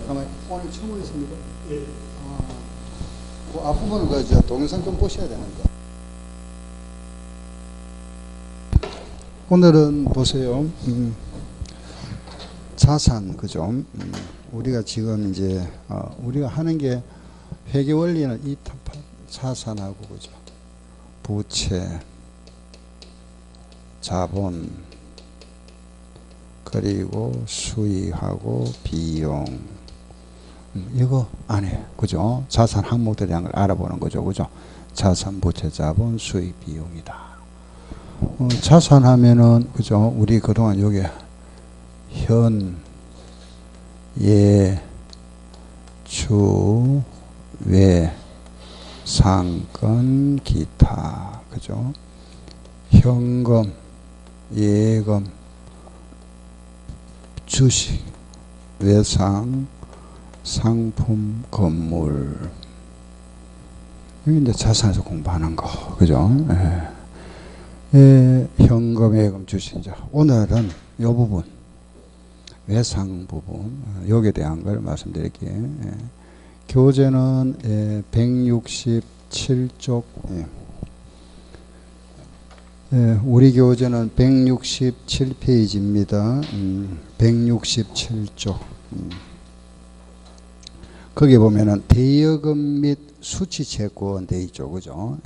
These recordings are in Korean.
아마 오늘 처음 오셨습니까? 예. 그 앞부분은 그 동영상 좀 보셔야 되는데. 오늘은 보세요. 자산, 그죠? 우리가 지금 이제, 우리가 하는 게 회계 원리는 이 자산하고, 그죠? 부채, 자본, 그리고 수익하고 비용. 이거 안 해. 그죠? 자산 항목들에 대한 걸 알아보는 거죠. 그죠? 자산, 부채, 자본, 수익, 비용이다. 자산 하면은, 그죠? 우리 그동안 여기 현, 예, 주, 외, 상권, 기타. 그죠? 현금, 예금, 주식, 외상, 상품, 건물. 이게 이제 자산에서 공부하는 거. 그죠? 현금, 예금, 주식. 이제 오늘은 이 부분, 외상 부분, 여기에 대한 걸 말씀드릴게요. 교재는 167쪽, 우리 교재는 167페이지입니다. 167쪽. 거기 보면은 대여금 및 수취채권 돼 있죠. 그죠?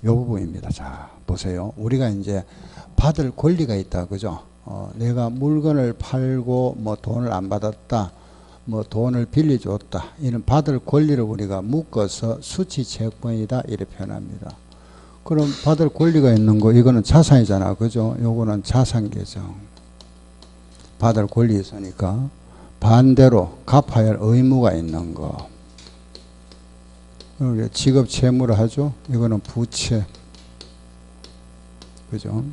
이 부분입니다. 자, 보세요. 우리가 이제 받을 권리가 있다. 그죠? 내가 물건을 팔고 뭐 돈을 안 받았다. 뭐 돈을 빌려줬다. 이런 받을 권리를 우리가 묶어서 수취채권이다. 이렇게 표현합니다. 그럼 받을 권리가 있는 거, 이거는 자산이잖아. 그죠? 요거는 자산계정. 받을 권리 있으니까. 반대로 갚아야 할 의무가 있는 거. 지급 채무를 하죠. 이거는 부채. 그죠?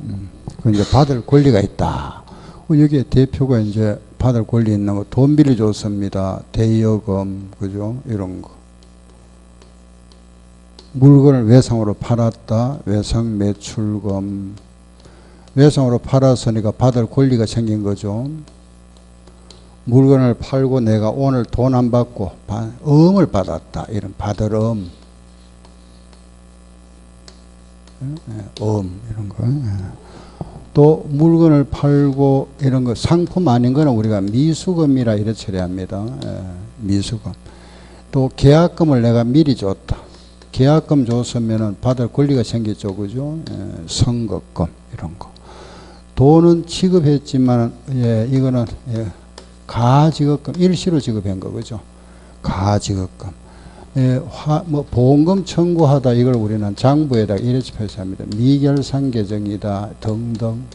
그 이제 받을 권리가 있다. 여기에 대표가 이제 받을 권리 있는 거, 돈 빌려줬습니다. 대여금, 그죠? 이런 거. 물건을 외상으로 팔았다. 외상 매출금. 외상으로 팔았으니까 받을 권리가 생긴 거죠. 물건을 팔고 내가 오늘 돈 안 받고 음을 받았다. 이런 받을 이런 거. 또 물건을 팔고 이런 거 상품 아닌 거는 우리가 미수금이라 이렇게 처리합니다. 미수금. 또 계약금을 내가 미리 줬다. 계약금 줬으면은 받을 권리가 생겼죠. 그죠? 선급금 이런 거. 돈은 지급했지만 이거는 가지급금 일시로 지급한 거. 그죠? 가지급금. 뭐 보험금 청구하다, 이걸 우리는 장부에다 이렇게 표시합니다. 미결산 계정이다 등등.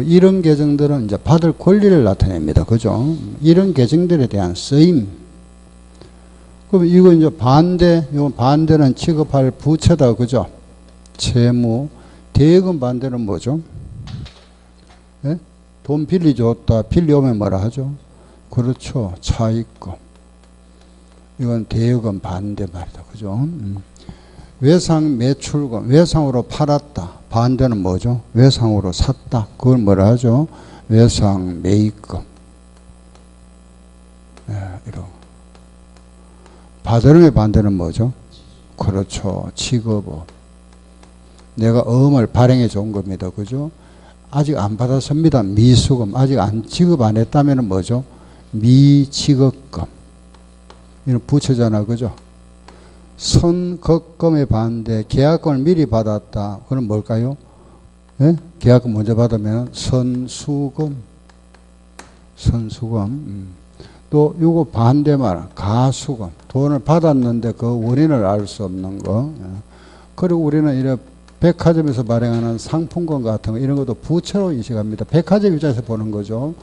이런 계정들은 이제 받을 권리를 나타냅니다. 그죠? 이런 계정들에 대한 쓰임. 그럼 이거 이제 반대, 이건 반대는 취급할 부채다. 그죠? 채무. 대여금 반대는 뭐죠? 돈 빌려줬다. 빌려오면 뭐라 하죠? 그렇죠. 차입금. 이건 대여금 반대 말이다. 그죠? 외상 매출금. 외상으로 팔았다. 반대는 뭐죠? 외상으로 샀다. 그걸 뭐라 하죠? 외상 매입금. 이런. 받으름의 반대는 뭐죠? 그렇죠. 취급업. 내가 어음을 발행해 준 겁니다. 그죠? 아직 안 받았습니다. 미수금. 아직 안 지급 안 했다면 뭐죠? 미지급금. 이런 부채잖아. 그죠? 선급금의 반대. 계약금을 미리 받았다. 그럼 뭘까요? 계약금 먼저 받으면 선수금. 선수금. 또 요거 반대 말. 가수금. 돈을 받았는데 그 원인을 알 수 없는 거. 그리고 우리는 이런 백화점에서 발행하는 상품권 같은 거 이런 것도 부채로 인식합니다. 백화점 입장에서 보는 거죠.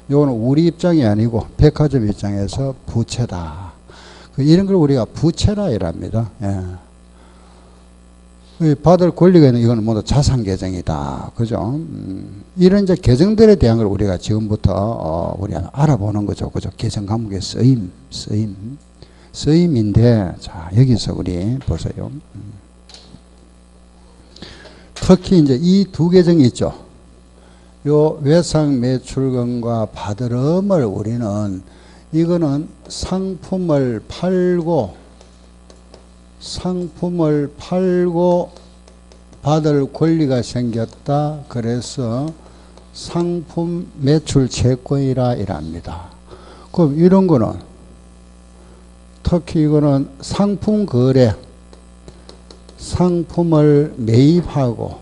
요거는 우리 입장이 아니고 백화점 입장에서 부채다. 이런 걸 우리가 부채라 이랍니다. 받을 권리가 있는 이거는 모두 자산 계정이다. 그죠? 이런 이제 계정들에 대한 걸 우리가 지금부터 우리가 알아보는 거죠. 그죠? 계정 과목의 쓰임인데, 자, 여기서 우리 보세요. 특히 이제 이 두 계정이 있죠. 요 외상 매출금과 받으름을 우리는 이거는 상품을 팔고 받을 권리가 생겼다. 그래서 상품 매출 채권이라 이랍니다. 그럼 이런 거는 특히 이거는 상품 거래, 상품을 매입하고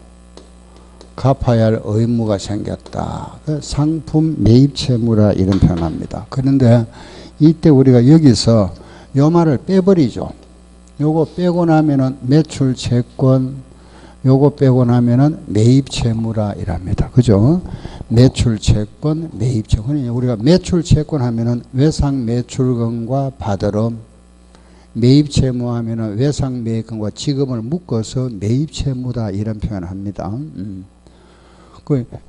갚아야 할 의무가 생겼다. 상품 매입 채무라 이런 표현합니다. 그런데 이때 우리가 여기서 요 말을 빼버리죠. 요거 빼고 나면은 매출 채권, 요거 빼고 나면은 매입 채무라 이랍니다. 그죠? 매출 채권, 매입 채권. 우리가 매출 채권 하면은 외상 매출금과 받으름, 매입 채무 하면은 외상 매입금과 지급을 묶어서 매입 채무다 이런 표현을 합니다.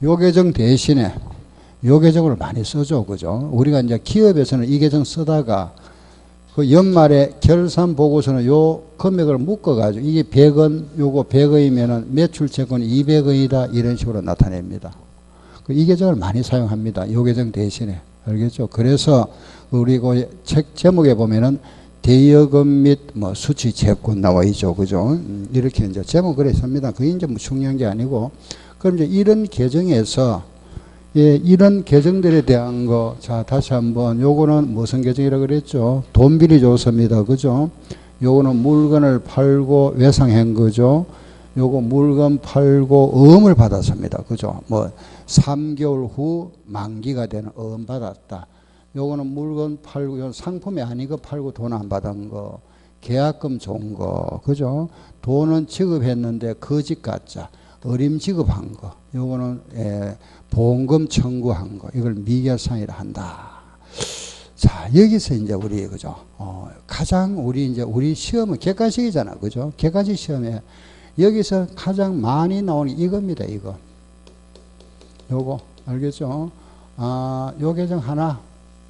요 계정 대신에 요 계정을 많이 쓰죠. 그죠? 우리가 이제 기업에서는 이 계정 쓰다가 그 연말에 결산 보고서는 요 금액을 묶어가지고 이게 100원, 요거 100원이면은 매출 채권이 200원이다 이런 식으로 나타냅니다. 이 계정을 많이 사용합니다. 요 계정 대신에. 알겠죠? 그래서 우리 그 책 제목에 보면은 대여금 및 뭐 수취 채권 나와 있죠. 그죠? 이렇게 이제 제목 그래 씁니다. 그게 이제 뭐 중요한 게 아니고. 그럼 이제 이런 계정에서 이런 계정들에 대한 거, 자, 다시 한번, 요거는 무슨 계정이라고 그랬죠? 돈비리 조서입니다. 그죠? 요거는 물건을 팔고 외상한 거죠. 요거 물건 팔고 어음을 받았습니다. 그죠? 뭐, 3개월 후 만기가 되는 어음 받았다. 요거는 물건 팔고, 요 상품이 아닌 거 팔고 돈 안 받은 거, 계약금 좋은 거, 그죠? 돈은 지급했는데 거짓 가짜, 어림 지급한 거, 요거는, 보험금 청구한 거, 이걸 미결상이라 한다. 자, 여기서 이제 우리, 그죠? 가장 우리 시험은 객관식이잖아. 그죠? 객관식 시험에 여기서 가장 많이 나오는 이겁니다. 이거. 요거. 알겠죠? 요 계정 하나.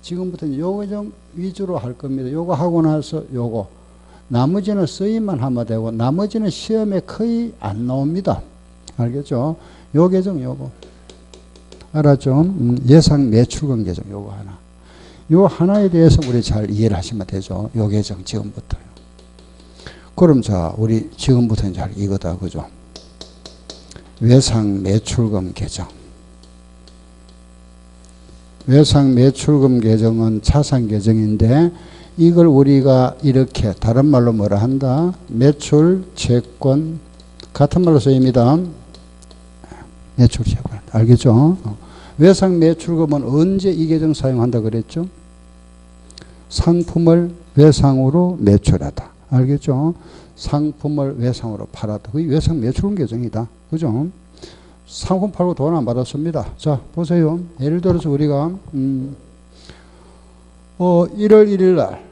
지금부터는 요 계정 위주로 할 겁니다. 요거 하고 나서 요거. 나머지는 쓰임만 하면 되고, 나머지는 시험에 거의 안 나옵니다. 알겠죠? 요 계정 요거. 알았죠? 예상 매출금 계정 요거 하나. 요 하나에 대해서 우리 잘 이해를 하시면 되죠. 요 계정 지금부터요. 그럼 자, 우리 지금부터는 잘 이거다. 그죠? 외상 매출금 계정. 외상 매출금 계정은 자산 계정인데 이걸 우리가 이렇게 다른 말로 뭐라 한다? 매출 채권 같은 말로 쓰입니다. 매출 채권. 알겠죠? 외상 매출금은 언제 이 계정 사용한다 그랬죠? 상품을 외상으로 매출하다. 알겠죠? 상품을 외상으로 팔았다. 그게 외상 매출금 계정이다. 그죠? 상품 팔고 돈 안 받았습니다. 자, 보세요. 예를 들어서 우리가 1월 1일 날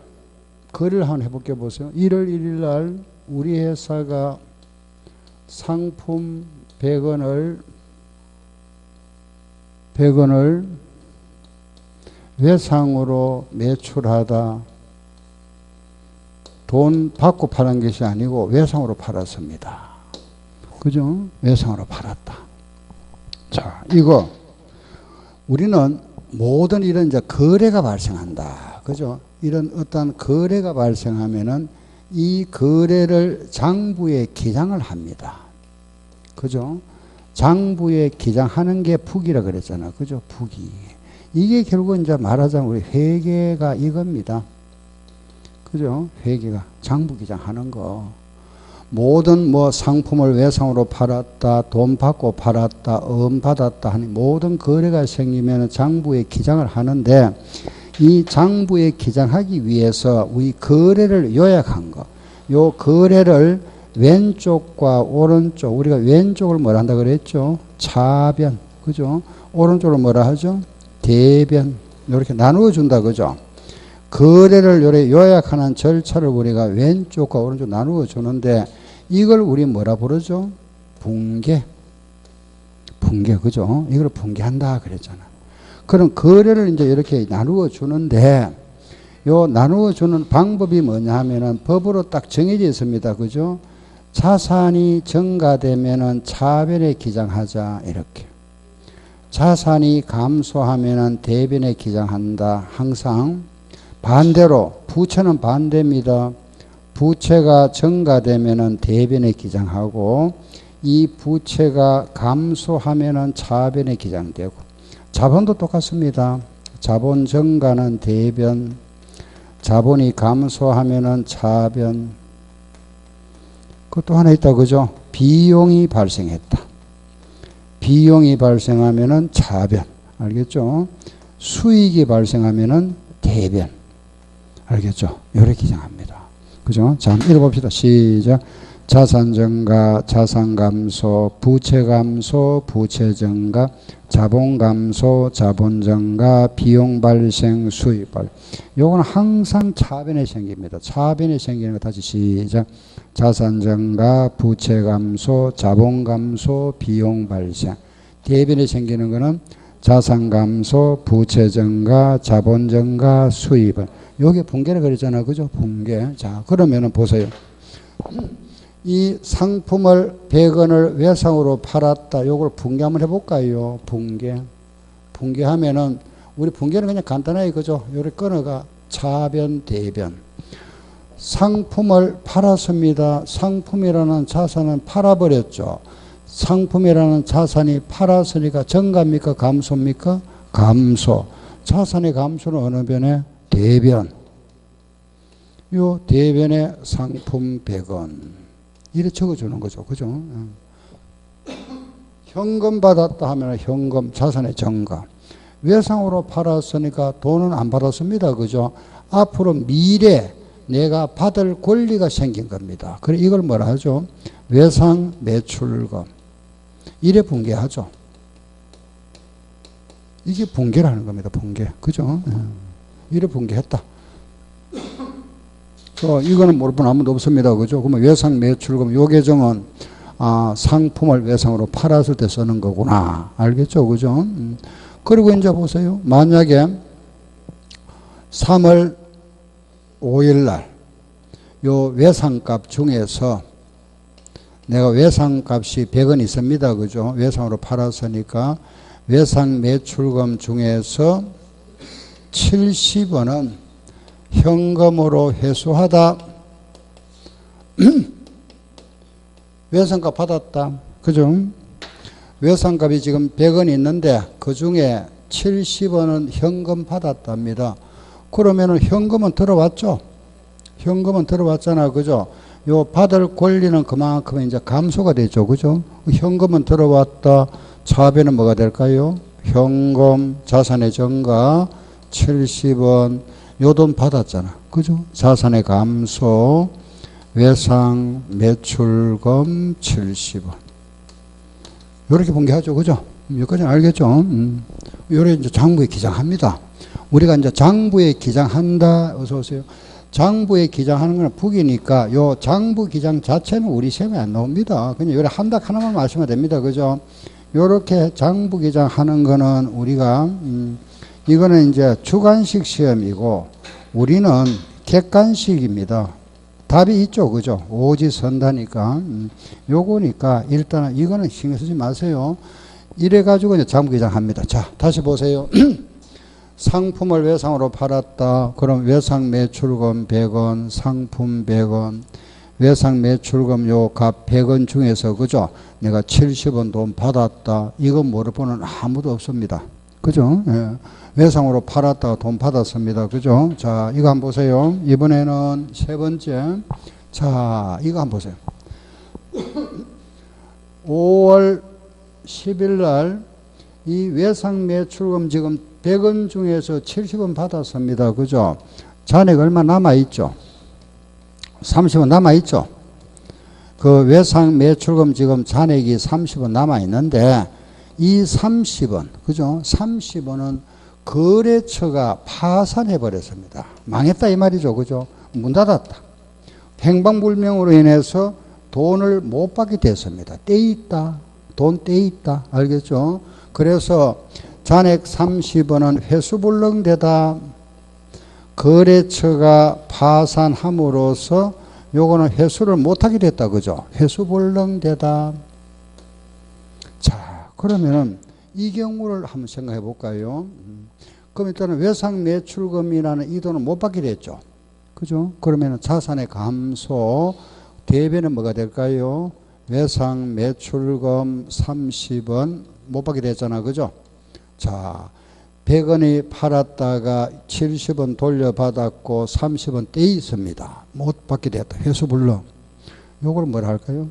거래를 한번 해볼게 보세요. 1월 1일 날 우리 회사가 상품 100원을 외상으로 매출하다. 돈 받고 파는 것이 아니고 외상으로 팔았습니다. 그죠? 외상으로 팔았다. 자, 이거 우리는 모든 이런 이제 거래가 발생한다. 그죠? 이런 어떤 거래가 발생하면은 이 거래를 장부에 기장을 합니다. 그죠? 장부에 기장하는 게 부기라 그랬잖아. 그죠? 부기. 이게 결국 이제 말하자면 우리 회계가 이겁니다. 그죠? 회계가 장부 기장하는 거. 모든 뭐 상품을 외상으로 팔았다, 돈 받고 팔았다, 음 받았다 하는 모든 거래가 생기면 장부에 기장을 하는데 이 장부에 기장하기 위해서 우리 거래를 요약한 거. 요 거래를 왼쪽과 오른쪽, 우리가 왼쪽을 뭐라 한다 그랬죠? 차변. 그죠? 오른쪽을 뭐라 하죠? 대변. 이렇게 나누어 준다. 그죠? 거래를 요래 요약하는 절차를 우리가 왼쪽과 오른쪽 나누어 주는데 이걸 우리 뭐라 부르죠? 분계. 분계. 그죠? 이걸 분계한다 그랬잖아. 그럼 거래를 이제 이렇게 나누어 주는데 요 나누어 주는 방법이 뭐냐 하면은 법으로 딱 정해져 있습니다. 그죠? 자산이 증가되면은 차변에 기장하자. 이렇게. 자산이 감소하면은 대변에 기장한다. 항상 반대로 부채는 반대입니다. 부채가 증가되면은 대변에 기장하고 이 부채가 감소하면은 차변에 기장되고 자본도 똑같습니다. 자본 증가는 대변, 자본이 감소하면은 차변. 그것도 하나 있다 그죠? 비용이 발생했다. 비용이 발생하면은 차변. 알겠죠? 수익이 발생하면은 대변. 알겠죠? 요렇게 기장합니다. 그죠? 자, 한번 읽어봅시다. 시작. 자산 증가, 자산 감소, 부채 감소, 부채 증가, 자본 감소, 자본 증가, 비용 발생, 수익 발생. 요거는 항상 차변에 생깁니다. 차변에 생기는 거 다시 시작. 자산 증가, 부채 감소, 자본 감소, 비용 발생. 대변에 생기는 거는 자산 감소, 부채 증가, 자본 증가, 수익 발생. 요게 붕괴를 그랬잖아. 그죠? 붕괴. 자, 그러면은 보세요. 이 상품을 100원을 외상으로 팔았다. 요걸 붕괴 한번 해볼까요? 붕괴. 붕괴하면은, 우리 붕괴는 그냥 간단하게 그죠? 요래 끊어가 차변, 대변. 상품을 팔았습니다. 상품이라는 자산은 팔아버렸죠. 상품이라는 자산이 팔았으니까 증가입니까? 감소입니까? 감소. 자산의 감소는 어느 변에? 대변. 요 대변에 상품 100원. 이래 적어주는 거죠. 그죠? 현금 받았다 하면 현금, 자산의 증가. 외상으로 팔았으니까 돈은 안 받았습니다. 그죠? 앞으로 미래 내가 받을 권리가 생긴 겁니다. 그래, 이걸 뭐라 하죠? 외상 매출금. 이래 붕괴하죠. 이게 붕괴라는 겁니다. 붕괴. 그죠? 이래 붕괴했다. 이거는 모를 분 아무도 없습니다. 그죠? 그러면 외상 매출금 요 계정은 상품을 외상으로 팔았을 때 쓰는 거구나. 알겠죠? 그죠? 그리고 이제 보세요. 만약에 3월 5일 날 요 외상값 중에서 내가 외상값이 100원 있습니다. 그죠? 외상으로 팔았으니까 외상 매출금 중에서 70원은 현금으로 회수하다. 외상값 받았다. 그죠? 외상값이 지금 100원 있는데 그 중에 70원은 현금 받았답니다. 그러면은 현금은 들어왔죠? 현금은 들어왔잖아. 그죠? 요 받을 권리는 그만큼 이제 감소가 되죠. 그죠? 현금은 들어왔다. 차변은 뭐가 될까요? 현금, 자산의 증가, 70원. 요 돈 받았잖아. 그죠? 자산의 감소, 외상, 매출금 70원. 요렇게 붕괴하죠. 그죠? 여기까지는 알겠죠? 요래 이제 장부에 기장합니다. 우리가 이제 장부에 기장한다. 어서오세요. 장부에 기장하는 건 북이니까 요 장부 기장 자체는 우리 시험에 안 나옵니다. 그냥 요래 한다 하나만 말씀하면 됩니다. 그죠? 요렇게 장부 기장하는 거는 우리가, 이거는 이제 주관식 시험이고 우리는 객관식입니다. 답이 있죠. 그죠? 오지선다니까. 요거니까 일단은 이거는 신경 쓰지 마세요. 이래가지고 이제 장부기장합니다. 자, 다시 보세요. 상품을 외상으로 팔았다. 그럼 외상 매출금 100원, 상품 100원, 외상 매출금 요 값 100원 중에서 그죠? 내가 70원 돈 받았다. 이거 모를 분은 아무도 없습니다. 그죠? 예. 외상으로 팔았다가 돈 받았습니다. 그죠? 자, 이거 한번 보세요. 이번에는 세 번째. 자, 이거 한번 보세요. 5월 10일 날 이 외상 매출금 지금 100원 중에서 70원 받았습니다. 그죠? 잔액 얼마 남아있죠? 30원 남아있죠? 그 외상 매출금 지금 잔액이 30원 남아있는데 이 30원, 그죠? 30원은 거래처가 파산해 버렸습니다. 망했다 이 말이죠. 그죠? 문 닫았다. 행방불명으로 인해서 돈을 못 받게 됐습니다. 떼있다. 돈 떼있다. 알겠죠? 그래서 잔액 30원은 회수불능되다. 거래처가 파산함으로써 요거는 회수를 못하게 됐다. 그죠? 회수불능되다. 자, 그러면은 이 경우를 한번 생각해 볼까요? 그럼 일단은 외상 매출금이라는 이 돈은 못 받게 됐죠. 그죠? 그러면 자산의 감소, 대변은 뭐가 될까요? 외상 매출금 30원 못 받게 됐잖아. 그죠? 자, 100원이 팔았다가 70원 돌려받았고 30원 떼 있습니다. 못 받게 됐다. 회수불능. 요걸 뭐라 할까요?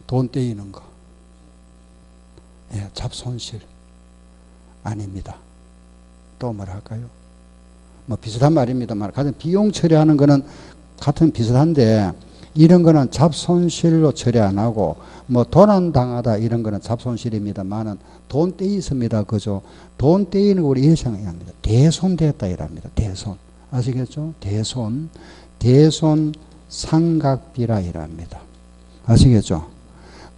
돈 떼이는 거. 예, 잡손실. 아닙니다. 또 뭐라 할까요? 뭐 비슷한 말입니다만 가장 비용 처리하는 거는 같은 비슷한데 이런 거는 잡손실로 처리 안 하고 뭐 도난당하다 이런 거는 잡손실입니다만은 돈 떼 있습니다. 그죠? 돈 떼이는 거 우리 이렇게 생각합니다. 대손됐다 이랍니다. 대손. 아시겠죠? 대손. 대손 상각비라 이랍니다. 아시겠죠?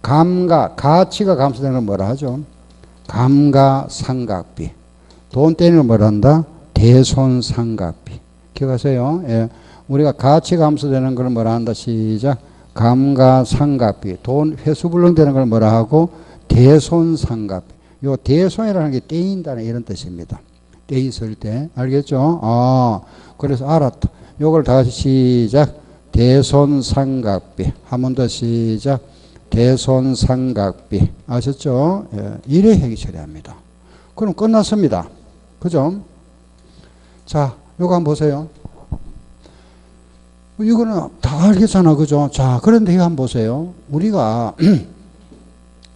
가치가 감소되는 걸 뭐라 하죠? 감가상각비. 돈 떼는 걸 뭐라 한다? 대손상각비. 기억하세요? 예. 우리가 가치 감소되는 걸 뭐라 한다? 시작. 감가상각비. 돈 회수불능 되는 걸 뭐라 하고? 대손상각비. 요 대손이라는 게 떼인다는 이런 뜻입니다. 떼 있을 때. 알겠죠? 그래서 알았다. 요걸 다 같이 시작. 대손상각비. 한 번 더 시작. 대손상각비. 아셨죠? 예. 이래 회계 처리합니다. 그럼 끝났습니다. 그죠? 자, 요거 한번 보세요. 이거는 다 알겠잖아. 그죠? 자, 그런데 이거 한번 보세요. 우리가,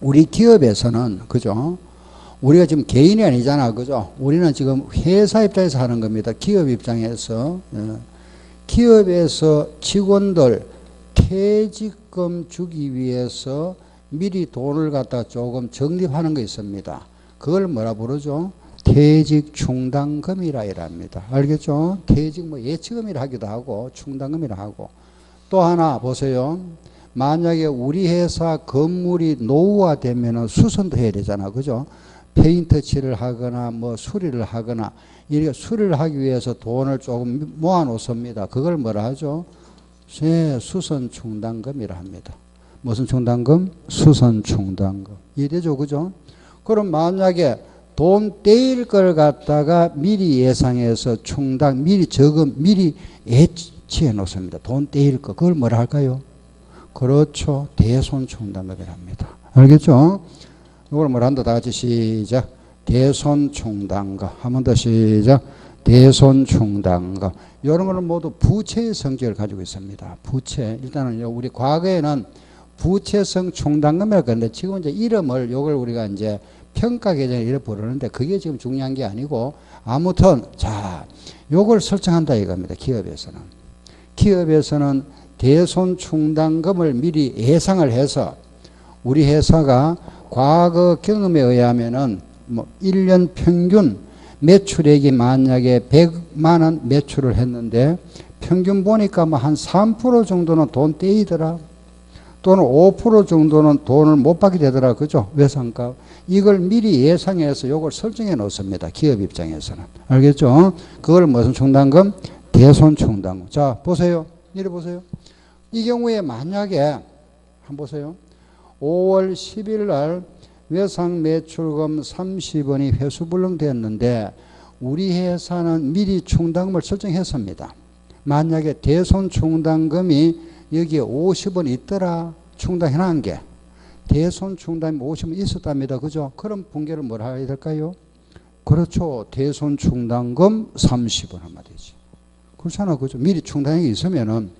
우리 기업에서는, 그죠? 우리가 지금 개인이 아니잖아. 그죠? 우리는 지금 회사 입장에서 하는 겁니다. 기업 입장에서. 기업에서 직원들 퇴직금 주기 위해서 미리 돈을 갖다 조금 적립하는 거 있습니다. 그걸 뭐라 부르죠? 퇴직 충당금이라 이랍니다. 알겠죠? 퇴직 뭐 예치금이라 하기도 하고 충당금이라 하고. 또 하나 보세요. 만약에 우리 회사 건물이 노후화되면 수선도 해야 되잖아. 그죠? 페인트 칠을 하거나 뭐 수리를 하거나 이렇게 수리를 하기 위해서 돈을 조금 모아 놓습니다. 그걸 뭐라 하죠? 수선 충당금이라 합니다. 무슨 충당금? 수선 충당금. 이해되죠? 그죠? 그럼 만약에 돈 떼일 걸 갖다가 미리 예상해서 충당, 미리 저금, 미리 예치해 놓습니다. 돈 떼일 거. 그걸 뭐라 할까요? 그렇죠. 대손 충당금이랍니다. 알겠죠? 이걸 뭐라 한다. 다 같이 시작. 대손 충당금. 한 번 더 시작. 대손 충당금. 이런 거는 모두 부채의 성격을 가지고 있습니다. 부채. 일단은 우리 과거에는 부채성 충당금이라고 했는데 지금 이제 이름을 요걸 우리가 이제 평가 계정을 이렇게 부르는데 그게 지금 중요한 게 아니고 아무튼 자 요걸 설정한다 이겁니다. 기업에서는. 기업에서는 대손 충당금을 미리 예상을 해서 우리 회사가 과거 경험에 의하면은 뭐 1년 평균 매출액이 만약에 100만 원 매출을 했는데 평균 보니까 뭐 한 3% 정도는 돈 떼이더라. 또는 5% 정도는 돈을 못 받게 되더라. 그죠? 외상값. 이걸 미리 예상해서 이걸 설정해 놓습니다. 기업 입장에서는. 알겠죠? 그걸 무슨 충당금? 대손 충당금. 자, 보세요. 이래 보세요. 이 경우에 만약에, 한번 보세요. 5월 10일 날 외상 매출금 30원이 회수불능 됐는데 우리 회사는 미리 충당금을 설정했습니다. 만약에 대손 충당금이 여기에 50원 있더라. 충당해놓은 게. 대손 충당이 50원 있었답니다. 그죠? 그럼 분계를 뭐라 해야 될까요? 그렇죠. 대손 충당금 30원 하면 되지. 그렇잖아. 그죠? 미리 충당이 있으면은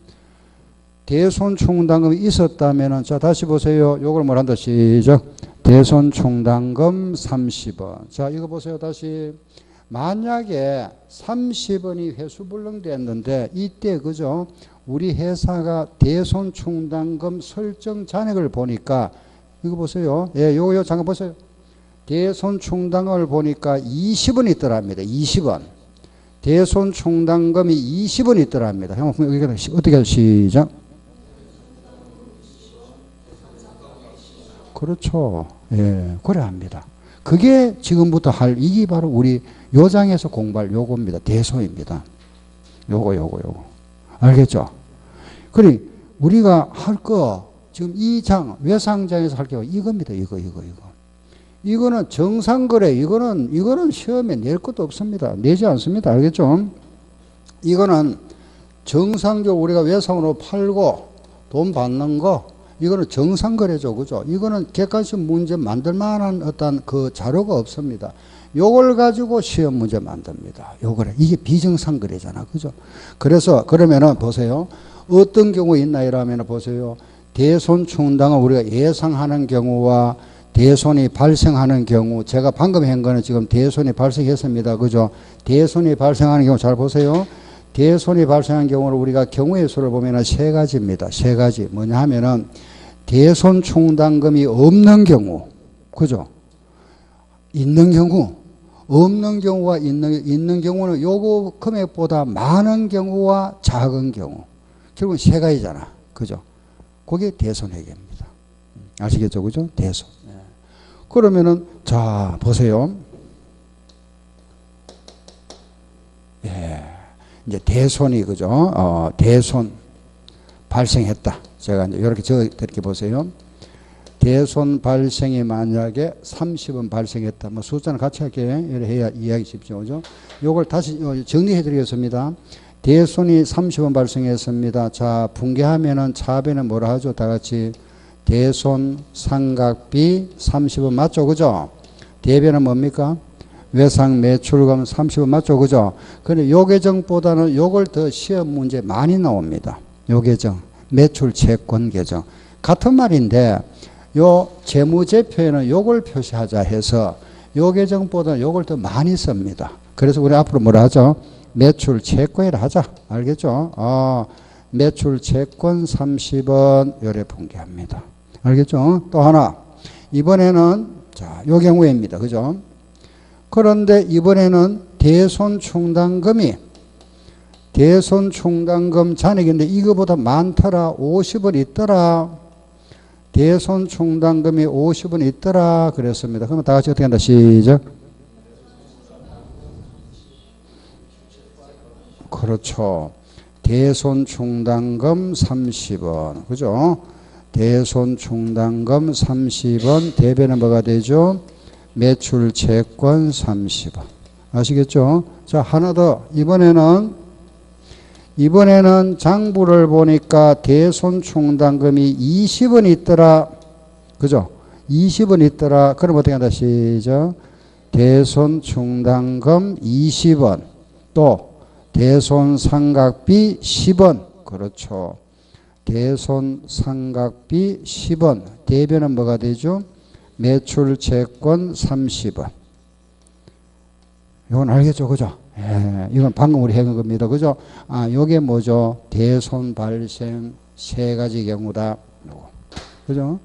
대손 충당금이 있었다면은 자, 다시 보세요. 요걸 뭐라 한다. 시작. 대손 충당금 30원. 자, 이거 보세요. 다시. 만약에 30원이 회수불능 됐는데 이때 그죠? 우리 회사가 대손 충당금 설정 잔액을 보니까 이거 보세요. 예, 요거 잠깐 보세요. 대손 충당금을 보니까 20원 있더랍니다. 20원. 대손 충당금이 20원 있더랍니다. 형 어떻게 하죠? 시작. 그렇죠. 예, 그래 합니다. 그게 지금부터 할 이게 바로 우리 요장에서 공부할 요겁니다. 대소입니다. 요거. 알겠죠? 그래 우리가 할 거 지금 이 장 외상장에서 할 게 이겁니다. 이거. 이거는 정상거래, 이거는 시험에 낼 것도 없습니다. 내지 않습니다. 알겠죠? 이거는 정상적으로 우리가 외상으로 팔고 돈 받는 거, 이거는 정상거래죠. 그죠? 이거는 객관식 문제 만들 만한 어떤 그 자료가 없습니다. 요걸 가지고 시험 문제 만듭니다. 요거래. 이게 비정상거래잖아. 그죠? 그래서, 그러면은 보세요. 어떤 경우 있나 이러면 보세요. 대손 충당을 우리가 예상하는 경우와 대손이 발생하는 경우, 제가 방금 한 거는 지금 대손이 발생했습니다. 그죠? 대손이 발생하는 경우 잘 보세요. 대손이 발생한 경우를 우리가 경우의 수를 보면은 세 가지입니다. 세 가지. 뭐냐 하면은 대손 충당금이 없는 경우, 그죠? 있는 경우, 없는 경우와 있는 경우는 요거 금액보다 많은 경우와 작은 경우. 결국은 세 가지잖아. 그죠? 그게 대손회계입니다. 아시겠죠? 그죠? 대손. 그러면은, 자, 보세요. 예. 이제 대손이, 그죠? 대손 발생했다. 제가 이제 이렇게 이렇게 보세요. 대손 발생이 만약에 30원 발생했다. 뭐 숫자는 같이 할게요. 이렇게 해야 이해하기 쉽죠. 그죠? 요걸 다시 정리해 드리겠습니다. 대손이 30원 발생했습니다. 자, 분개하면은 차변은 뭐라 하죠? 다 같이. 대손 상각비 30원 맞죠? 그죠? 대변은 뭡니까? 외상 매출금 30원 맞죠? 그죠? 근데 요 계정보다는 요걸 더 시험 문제 많이 나옵니다. 요 계정. 매출 채권 계정. 같은 말인데 요 재무제표에는 요걸 표시하자 해서 요 계정보다는 요걸 더 많이 씁니다. 그래서 우리 앞으로 뭐라 하죠? 매출 채권이라 하자. 알겠죠? 매출 채권 30원 요래 분개합니다. 알겠죠? 또 하나. 이번에는 자, 요 경우입니다. 그죠? 그런데 이번에는 대손 충당금 잔액인데 이거보다 많더라. 50원 있더라. 대손 충당금이 50원 있더라. 그랬습니다. 그러면 다 같이 어떻게 한다? 시작. 그렇죠. 대손 충당금 30원. 그죠? 대손 충당금 30원. 대변은 뭐가 되죠? 매출 채권 30원. 아시겠죠? 자, 하나 더. 이번에는 장부를 보니까 대손 충당금이 20원 있더라. 그죠? 20원 있더라. 그럼 어떻게 한다? 시작. 대손 충당금 20원. 또 대손 상각비 10원. 그렇죠. 대손 상각비 10원. 대변은 뭐가 되죠? 매출 채권 30원. 이건 알겠죠? 그죠? 예, 이건 방금 우리 해본 겁니다. 그죠? 요게 뭐죠? 대손 발생 세 가지 경우다. 요거. 그죠?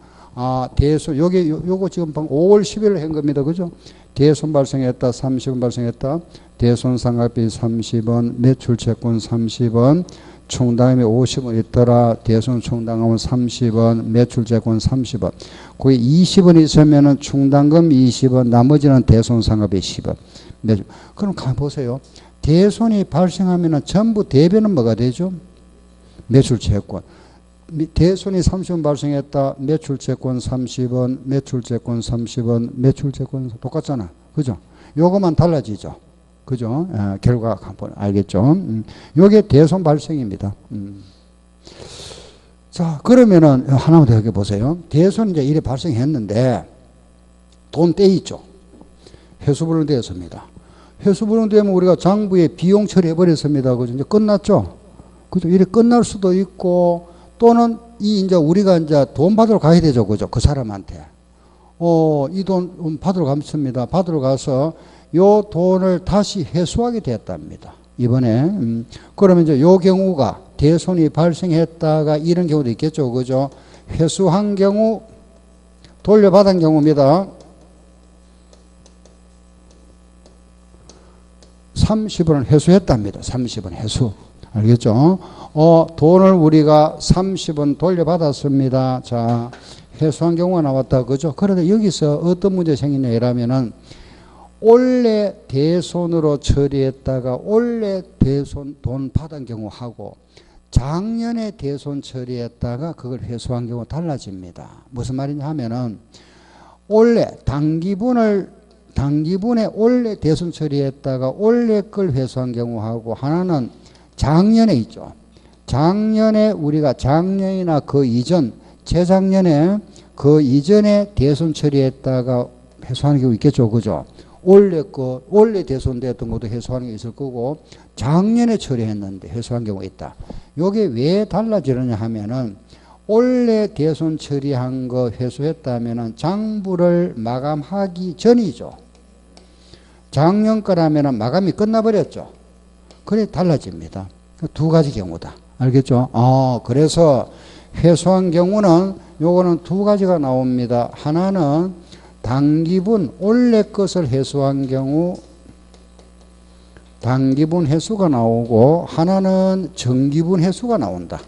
대손, 요거 지금 방금 5월 10일 한 겁니다. 그죠? 대손 발생했다. 30원 발생했다. 대손 상각비 30원, 매출 채권 30원, 충당금이 50원 있더라. 대손 충당금은 30원, 매출 채권 30원. 거기 20원 있으면은 충당금 20원, 나머지는 대손 상각비 10원. 매출. 그럼 가보세요. 대손이 발생하면은 전부 대변은 뭐가 되죠? 매출 채권. 대손이 30원 발생했다. 매출 채권 30원, 매출 채권 30원, 매출 채권 똑같잖아. 그죠? 요거만 달라지죠. 그죠? 결과 한번 알겠죠? 요게 대손 발생입니다. 자, 그러면은 하나만 더 여기 보세요. 대손 이제 이래 발생했는데 돈 떼있죠. 회수불능되었습니다. 회수불능되면 우리가 장부에 비용 처리해버렸습니다. 그죠? 이제 끝났죠? 그죠? 이래 끝날 수도 있고 또는 이제 우리가 이제 돈 받으러 가야 되죠. 그죠? 그 사람한테. 이 돈 받으러 갔습니다. 받으러 가서 요 돈을 다시 회수하게 되었답니다. 이번에. 그러면 이제 요 경우가 대손이 발생했다가 이런 경우도 있겠죠. 그죠? 회수한 경우, 돌려받은 경우입니다. 30원을 회수했답니다. 30원 회수. 알겠죠? 돈을 우리가 30원 돌려받았습니다. 자, 회수한 경우가 나왔다. 그죠? 그런데 여기서 어떤 문제 생기냐 이러면은 올해 대손으로 처리했다가 올해 대손 돈 받은 경우하고 작년에 대손 처리했다가 그걸 회수한 경우 달라집니다. 무슨 말이냐 하면은 올해 당기분에 올해 대손 처리했다가 올해 걸 회수한 경우하고 하나는 작년에 있죠. 작년에 우리가 작년이나 그 이전, 재작년에 그 이전에 대손 처리했다가 회수하는 경우 있겠죠. 그죠? 원래 대손됐던 것도 회수하는 게 있을 거고, 작년에 처리했는데 회수한 경우가 있다. 요게 왜 달라지느냐 하면은, 원래 대손 처리한 거 회수했다면은 장부를 마감하기 전이죠. 작년 거라면은 마감이 끝나버렸죠. 그래 달라집니다. 두 가지 경우다. 알겠죠? 그래서 회수한 경우는 요거는 두 가지가 나옵니다. 하나는 당기분 원래 것을 회수한 경우 당기분 회수가 나오고, 하나는 정기분 회수가 나온다.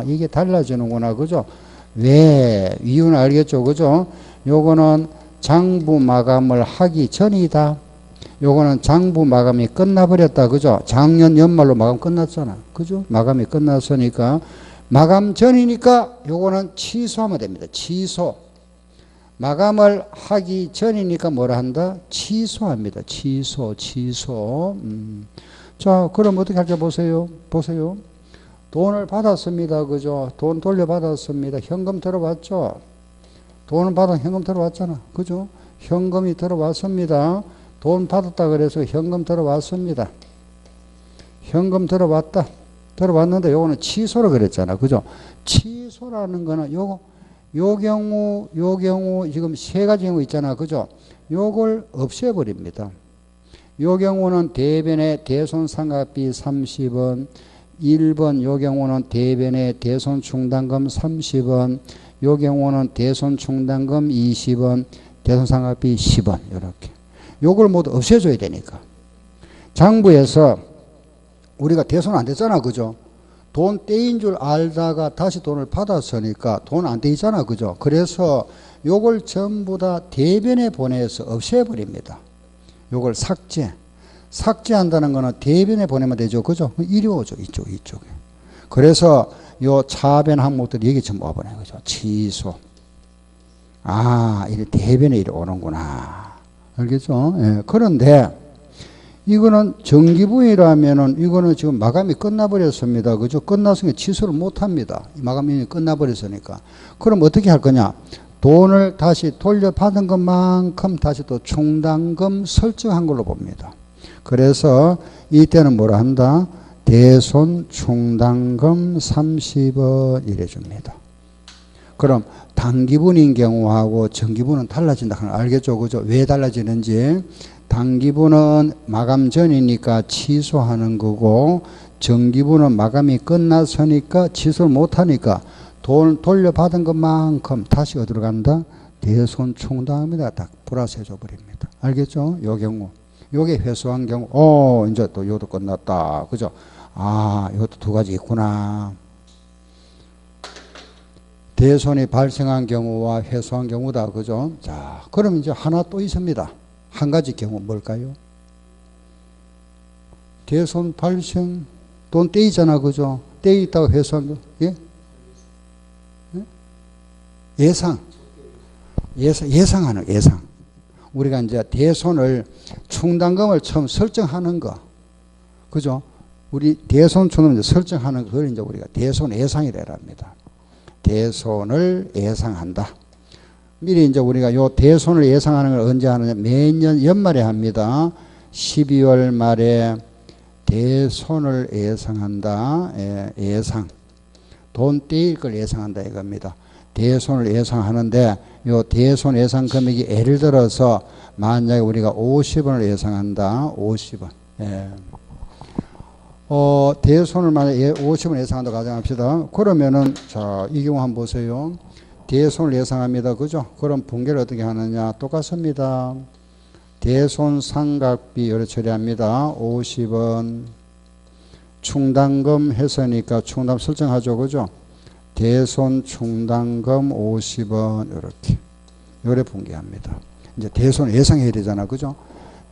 이게 달라지는구나. 그죠? 왜? 이유는 알겠죠? 그죠? 요거는 장부 마감을 하기 전이다. 요거는 장부 마감이 끝나버렸다. 그죠? 작년 연말로 마감 끝났잖아. 그죠? 마감이 끝났으니까, 마감 전이니까 요거는 취소하면 됩니다. 취소. 마감을 하기 전이니까 뭐라 한다? 취소합니다. 취소. 자, 그럼 어떻게 할까 보세요. 돈을 받았습니다. 그죠? 돈 돌려받았습니다. 현금 들어왔죠? 돈을 받아 현금 들어왔잖아. 그죠? 현금이 들어왔습니다. 돈 받았다 그래서 현금 들어왔습니다. 현금 들어왔다. 들어왔는데 요거는 취소를 그랬잖아. 그죠? 취소라는 거는 요 경우 지금 세 가지 경우 있잖아. 그죠? 요걸 없애버립니다. 요 경우는 대변의 대손상각비 30원, 1번 요 경우는 대변의 대손충당금 30원, 요 경우는 대손충당금 20원, 대손상각비 10원 이렇게. 요걸 모두 없애줘야 되니까. 장부에서 우리가 대손 안 됐잖아. 그죠? 돈 떼인 줄 알다가 다시 돈을 받았으니까 돈 안 떼있잖아. 그죠? 그래서 요걸 전부 다 대변에 보내서 없애버립니다. 요걸 삭제한다는 거는 대변에 보내면 되죠. 그죠? 이리 오죠. 이쪽에. 그래서 요 차변 항목들이 여기 전부 와버려요. 그죠? 취소. 이게 대변에 이리 오는구나. 알겠죠? 예. 그런데 이거는 정기부이라면은 이거는 지금 마감이 끝나버렸습니다. 그죠? 끝났으니까 취소를 못 합니다. 마감이 끝나버렸으니까. 그럼 어떻게 할 거냐? 돈을 다시 돌려받은 것만큼 다시 또 충당금 설정한 걸로 봅니다. 그래서 이때는 뭐라 한다? 대손 충당금 30원 이래 줍니다. 그럼 단기분인 경우하고 정기분은 달라진다. 알겠죠? 그죠? 왜 달라지는지. 단기분은 마감 전이니까 취소하는 거고, 정기분은 마감이 끝났으니까 취소를 못하니까 돈 돌려받은 것만큼 다시 어디로 간다? 대손 충당금에다 딱 플러스 해줘 버립니다. 알겠죠? 요 경우. 요게 회수한 경우, 이제 또 요도 끝났다. 그죠? 요것도 두 가지 있구나. 대손이 발생한 경우와 회수한 경우다. 그죠? 자, 그럼 이제 하나 또 있습니다. 한 가지 경우 뭘까요? 대손 발생, 돈 떼이잖아. 그죠? 떼있다고 회수한 거. 예? 예상하는 예상. 우리가 이제 대손을 충당금을 처음 설정하는 거. 그죠? 우리 대손 충당금 설정하는 그걸 이제 우리가 대손 예상이라 합니다. 대손을 예상한다. 미리 이제 우리가 요 대손을 예상하는 걸 언제 하느냐? 매년 연말에 합니다. 12월 말에 대손을 예상한다. 예상. 돈 떼일 걸 예상한다 이겁니다. 대손을 예상하는데 요 대손 예상 금액이 예를 들어서 만약에 우리가 50원을 예상한다. 50원. 대손을 만약에 50원 예상한다 가정합시다. 그러면은 자, 이 경우 한번 보세요. 대손을 예상합니다. 그죠? 그럼 분계를 어떻게 하느냐? 똑같습니다. 대손 상각비 처리합니다. 50원. 충당금 했으니까 충당 설정하죠. 그죠? 대손 충당금 50원 이렇게. 요래 분계합니다. 이제 대손 예상해야 되잖아. 그죠?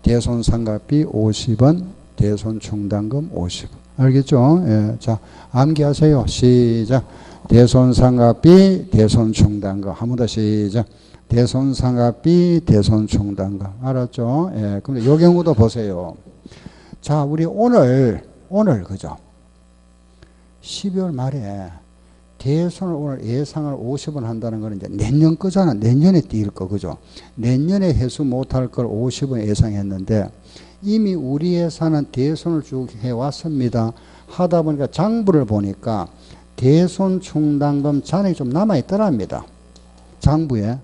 대손 상각비 50원, 대손 충당금 50원. 알겠죠? 예. 자, 암기하세요. 시작. 대손 상각비, 대손 충당금. 한 번 더 시작. 대손삼각비, 대손충당금. 알았죠? 예. 그럼 요 경우도 보세요. 자, 우리 오늘, 그죠? 12월 말에 대손을 오늘 예상을 50원 한다는 거는 이제 내년 거잖아. 내년에 뛸 거, 그죠? 내년에 회수 못할 걸 50원 예상했는데 이미 우리 회사는 대손을 쭉 해왔습니다. 하다 보니까 장부를 보니까 대손 충당금 잔액이 좀 남아있더랍니다. 장부에.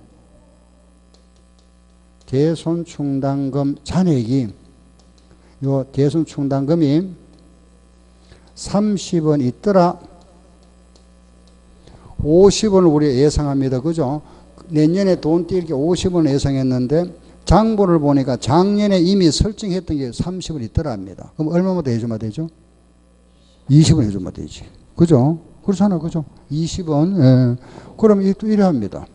대손 충당금 잔액이, 요 대손 충당금이 30원 있더라. 50원을 우리 예상합니다. 그죠? 내년에 돈 뛸 게 50원 예상했는데 장부를 보니까 작년에 이미 설정했던 게 30원 있더랍니다. 그럼 얼마마다 해주면 되죠? 20원 해주면 되지. 그죠? 그렇잖아. 그죠? 20원. 예. 그럼 또 이래 합니다.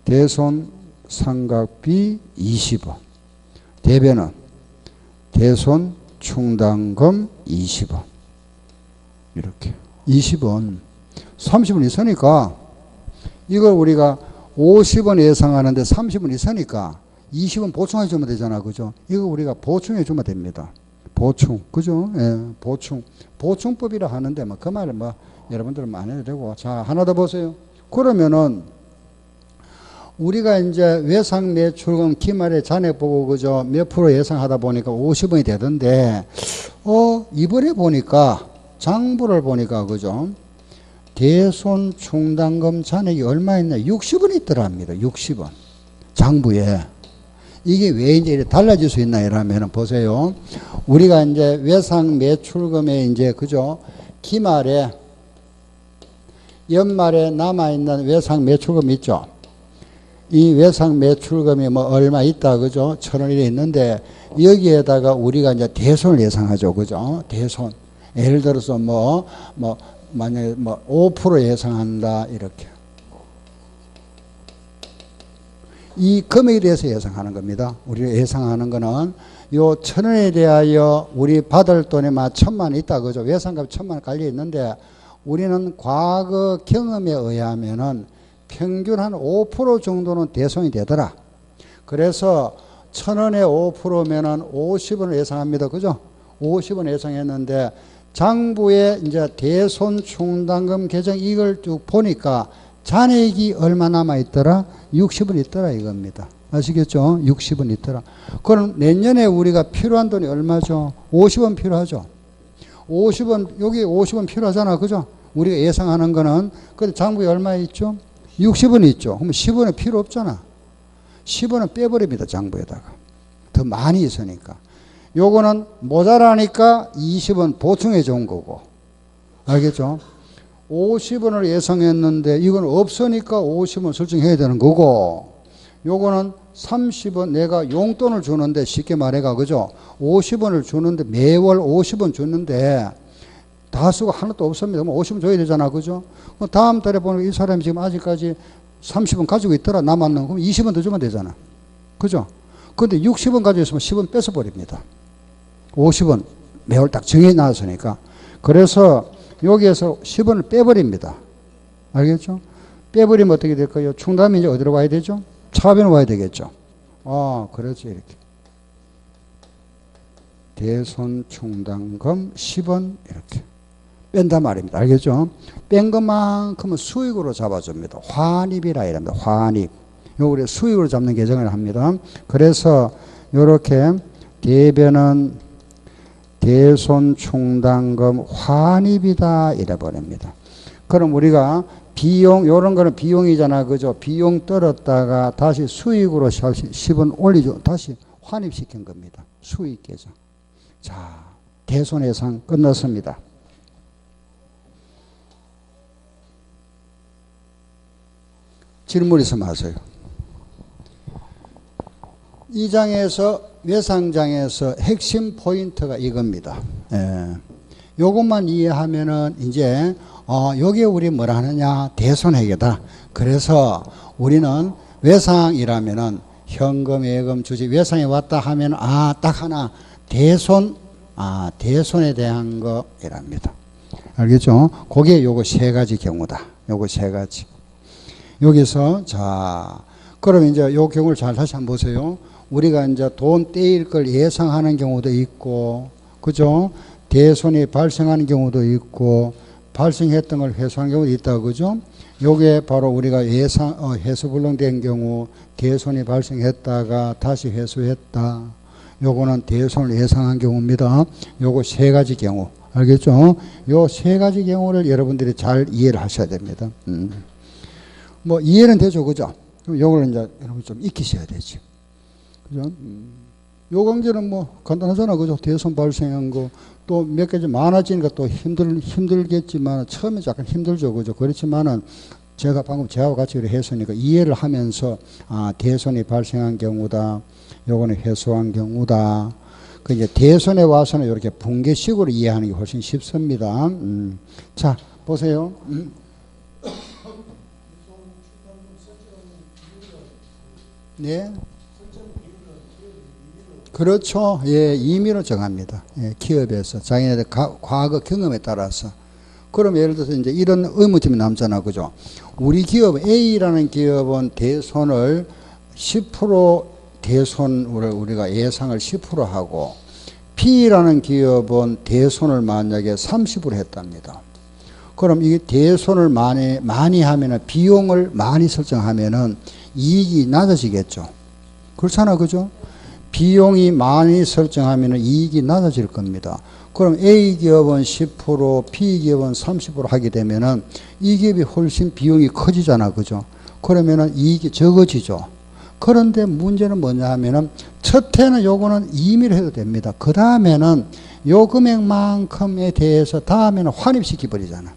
대손 삼각비 20원. 대변은 대손 충당금 20원. 이렇게. 20원. 30원 있으니까 이걸 우리가 50원 예상하는데 30원 있으니까 20원 보충해 주면 되잖아. 그죠? 이거 우리가 보충해 주면 됩니다. 보충. 그죠? 예, 보충. 보충법이라 하는데 뭐 그 말은 뭐 여러분들은 안 해도 되고. 자, 하나 더 보세요. 그러면은 우리가 이제 외상 매출금 기말에 잔액 보고 그죠? 몇 프로 예상하다 보니까 50원이 되던데 이번에 보니까 장부를 보니까 그죠? 대손 충당금 잔액이 얼마 있나? 60원 있더랍니다. 60원. 장부에. 이게 왜 이제 이렇게 달라질 수 있나 이러면 보세요. 우리가 이제 외상 매출금에 이제 그죠? 기말에 연말에 남아있는 외상 매출금 있죠? 이 외상 매출금이 뭐 얼마 있다, 그죠? 1,000원이 있는데, 여기에다가 우리가 이제 대손을 예상하죠, 그죠? 대손. 예를 들어서 만약에 5% 예상한다, 이렇게. 이 금액에 대해서 예상하는 겁니다. 우리가 예상하는 거는 요 1,000원에 대하여 우리 받을 돈이 1,000만 있다, 그죠? 외상값 1,000만 깔려 있는데, 우리는 과거 경험에 의하면은 평균 한 5% 정도는 대손이 되더라. 그래서 1,000원에 5%면은 50원을 예상합니다. 그죠? 50원 예상했는데 장부에 이제 대손 충당금 계정 이걸 쭉 보니까 잔액이 얼마 남아 있더라? 60원 있더라 이겁니다. 아시겠죠? 60원 있더라. 그럼 내년에 우리가 필요한 돈이 얼마죠? 50원 필요하죠. 50원, 여기 50원 필요하잖아. 그죠? 우리가 예상하는 거는, 근데 장부에 얼마 있죠? 60원 있죠. 그럼 10원은 필요 없잖아. 10원은 빼버립니다. 장부에다가. 더 많이 있으니까. 요거는 모자라니까 20원 보충해 준 거고. 알겠죠? 50원을 예상했는데 이건 없으니까 50원 설정해야 되는 거고. 요거는 30원 내가 용돈을 주는데 쉽게 말해가 그죠? 50원을 주는데 매월 50원 주는데 다수가 하나도 없습니다. 그럼 50원 줘야 되잖아. 그죠? 다음 달에 보니까 이 사람이 지금 아직까지 30원 가지고 있더라. 남았는. 그럼 20원 더 주면 되잖아. 그죠? 근데 60원 가지고 있으면 10원 뺏어버립니다. 50원 매월 딱 정해 놨으니까. 그래서 여기에서 10원을 빼버립니다. 알겠죠? 빼버리면 어떻게 될까요? 충당이 이제 어디로 와야 되죠? 차변으로 와야 되겠죠. 그렇지. 이렇게. 대손 충당금 10원 이렇게. 뺀단 말입니다. 알겠죠? 뺀 것만큼은 수익으로 잡아줍니다. 환입이라 이랍니다. 환입. 요 우리 수익으로 잡는 계정을 합니다. 그래서 요렇게 대변은 대손 충당금 환입이다 이래 버립니다. 그럼 우리가 비용 요런 거는 비용이잖아. 그죠? 비용 떨었다가 다시 수익으로 10원 올리죠. 다시 환입시킨 겁니다. 수익 계정. 자, 대손 예상 끝났습니다. 질문 있으면 하세요. 이 장에서 외상장에서 핵심 포인트가 이겁니다. 요것만 이해하면은 이제 여기에 우리 뭐라 하느냐? 대손회계다. 그래서 우리는 외상이라면은 현금, 예금, 주식, 외상에 왔다 하면 딱 하나 대손에 대한 거이랍니다. 알겠죠? 그게 요거 세 가지 경우다. 요거 세 가지. 여기서 자, 그럼 이제 요 경우를 잘 다시 한번 보세요. 우리가 이제 돈 떼일 걸 예상하는 경우도 있고, 그죠? 대손이 발생하는 경우도 있고, 발생했던 걸 회수하는 경우도 있다, 그죠? 요게 바로 우리가 회수불능된 경우, 대손이 발생했다가 다시 회수했다. 요거는 대손을 예상한 경우입니다. 요거 세 가지 경우. 알겠죠? 요 세 가지 경우를 여러분들이 잘 이해를 하셔야 됩니다. 뭐, 이해는 되죠, 그죠? 그럼 요걸 이제 여러분 좀 익히셔야 되지. 그죠? 요 강제는 뭐 간단하잖아, 그죠? 대손 발생한 거. 또 몇 가지 많아지니까 또 힘들겠지만, 처음에 약간 힘들죠, 그죠? 그렇지만은, 제가 방금 저하고 같이 했으니까 이해를 하면서, 아, 대손이 발생한 경우다. 요거는 회수한 경우다. 그 이제 대손에 와서는 이렇게 분계식으로 이해하는 게 훨씬 쉽습니다. 자, 보세요. 네. 그렇죠. 예, 임의로 정합니다. 예, 기업에서 자기네들 과거 경험에 따라서. 그럼 예를 들어서 이제 이런 의무점이 남잖아, 그죠? 우리 기업 A라는 기업은 대손을 10% 대손을 우리가 예상을 10% 하고, B라는 기업은 대손을 만약에 30% 했답니다. 그럼 이게 대손을 많이 하면은, 비용을 많이 설정하면은 이익이 낮아지겠죠. 그렇잖아, 그죠? 비용이 많이 설정하면은 이익이 낮아질 겁니다. 그럼 A 기업은 10%, B 기업은 30% 하게 되면은 이 기업이 훨씬 비용이 커지잖아, 그죠? 그러면은 이익이 적어지죠. 그런데 문제는 뭐냐 하면은, 첫 해는 요거는 임의로 해도 됩니다. 그 다음에는 요 금액만큼에 대해서 다음에는 환입시켜 버리잖아.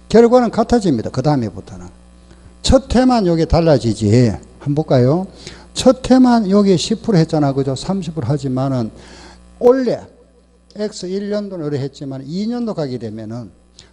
결과는 같아집니다. 그 다음에부터는. 첫 해만 요게 달라지지. 한번 볼까요? 첫 해만 요게 10% 했잖아, 그죠? 30% 하지만은, 올해, X 1년도는 오래 했지만 2년도 가게 되면은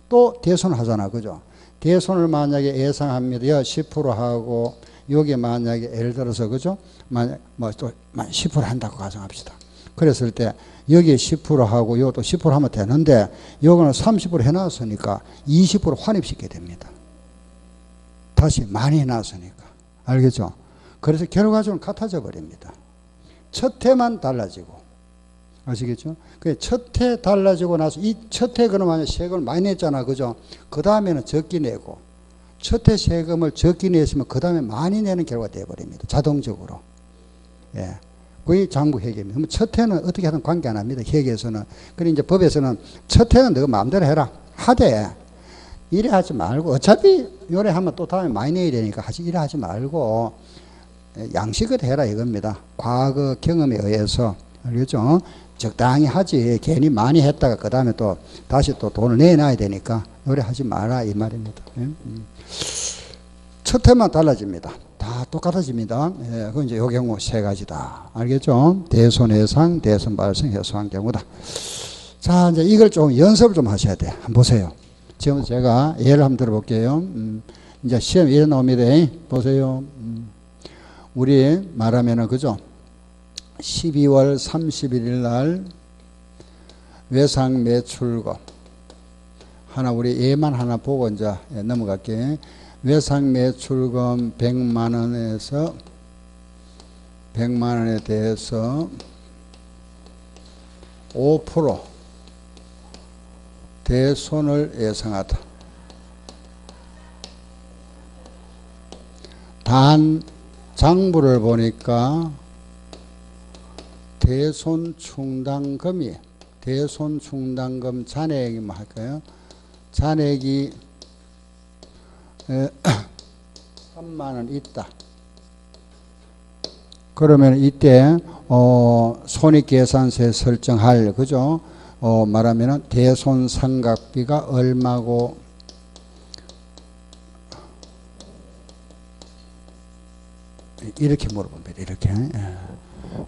또 대손을 하잖아, 그죠? 대손을 만약에 예상합니다. 10% 하고, 요게 만약에 예를 들어서, 그죠? 만약 뭐 또 10% 한다고 가정합시다. 그랬을 때 여기에 10% 하고 요것도 10% 하면 되는데, 요거는 30% 해놨으니까 20% 환입시켜야 됩니다. 다시 많이 해놨으니까. 알겠죠? 그래서 결과적으로 같아져 버립니다. 첫 해만 달라지고. 아시겠죠? 첫 해 달라지고 나서, 이 첫 해 그러면 세금을 많이 냈잖아, 그죠? 그 다음에는 적게 내고, 첫 해 세금을 적게 냈으면 그 다음에 많이 내는 결과가 되어버립니다. 자동적으로. 예. 그게 장부 회계입니다. 그럼 첫 해는 어떻게 하든 관계 안 합니다. 회계에서는. 그리고 이제 법에서는 첫 해는 너가 마음대로 해라. 하되, 이래 하지 말고, 어차피 요래 하면 또 다음에 많이 내야 되니까 이래 하지 말고, 양식을 해라 이겁니다. 과거 경험에 의해서. 알겠죠? 적당히 하지. 괜히 많이 했다가 그 다음에 또 다시 또 돈을 내놔야 되니까 요래 하지 마라 이 말입니다. 첫 해만 달라집니다. 다 똑같아집니다. 예, 그건 이제 요 경우 세 가지다. 알겠죠? 대손 예상, 대손 발생, 회수한 경우다. 자, 이제 이걸 좀 연습을 좀 하셔야 돼. 한번 보세요. 지금 제가 예를 한번 들어볼게요. 이제 시험 이래 나옵니다. 보세요. 우리 말하면은, 그죠? 12월 31일 날 외상 매출금 하나, 우리 예만 하나 보고 이제 넘어갈게. 외상 매출금 100만 원에서 100만 원에 대해서 5% 대손을 예상하다. 단 장부를 보니까 대손 충당금이, 대손 충당금 잔액이 뭐 할까요? 잔액이 3만 원 있다. 그러면 이때 손익계산서에 설정할, 그죠? 말하면은 대손 상각비가 얼마고, 이렇게 물어봅니다. 이렇게.